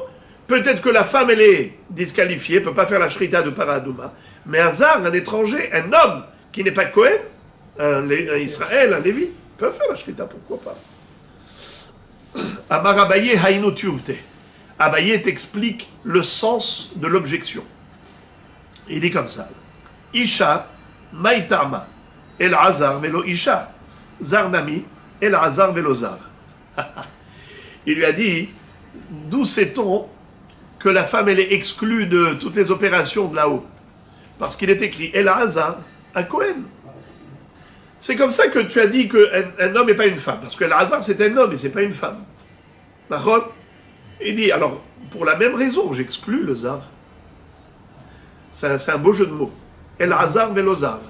Peut-être que la femme elle est disqualifiée, peut pas faire la shrita de para adouma, mais un zar, un étranger, un homme qui n'est pas Kohen, un Israël, un Lévi, peut faire la shrita, pourquoi pas. Amar Abaye haïnu tiuvte. Abaye t'explique le sens de l'objection. Il dit comme ça. Isha maïtama el azar velo isha zarnami el azar velo zar. Il lui a dit d'où sait-on que la femme elle est exclue de toutes les opérations de là-haut? Parce qu'il est écrit el azar un Kohen. C'est comme ça que tu as dit qu'un homme n'est pas une femme. Parce que el azar c'est un homme et c'est pas une femme. D'accord? Il dit alors pour la même raison j'exclus le zar. C'est un beau jeu de mots. El Hazar Velozar.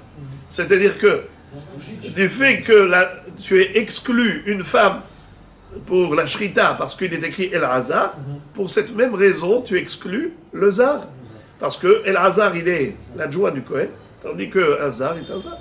C'est-à-dire que du fait que tu es exclu une femme pour la shrita parce qu'il est écrit El Hazar, pour cette même raison tu exclus le zar. Parce que El Hazar il est l'adjoint du Kohen, tandis qu'un zar est un zar.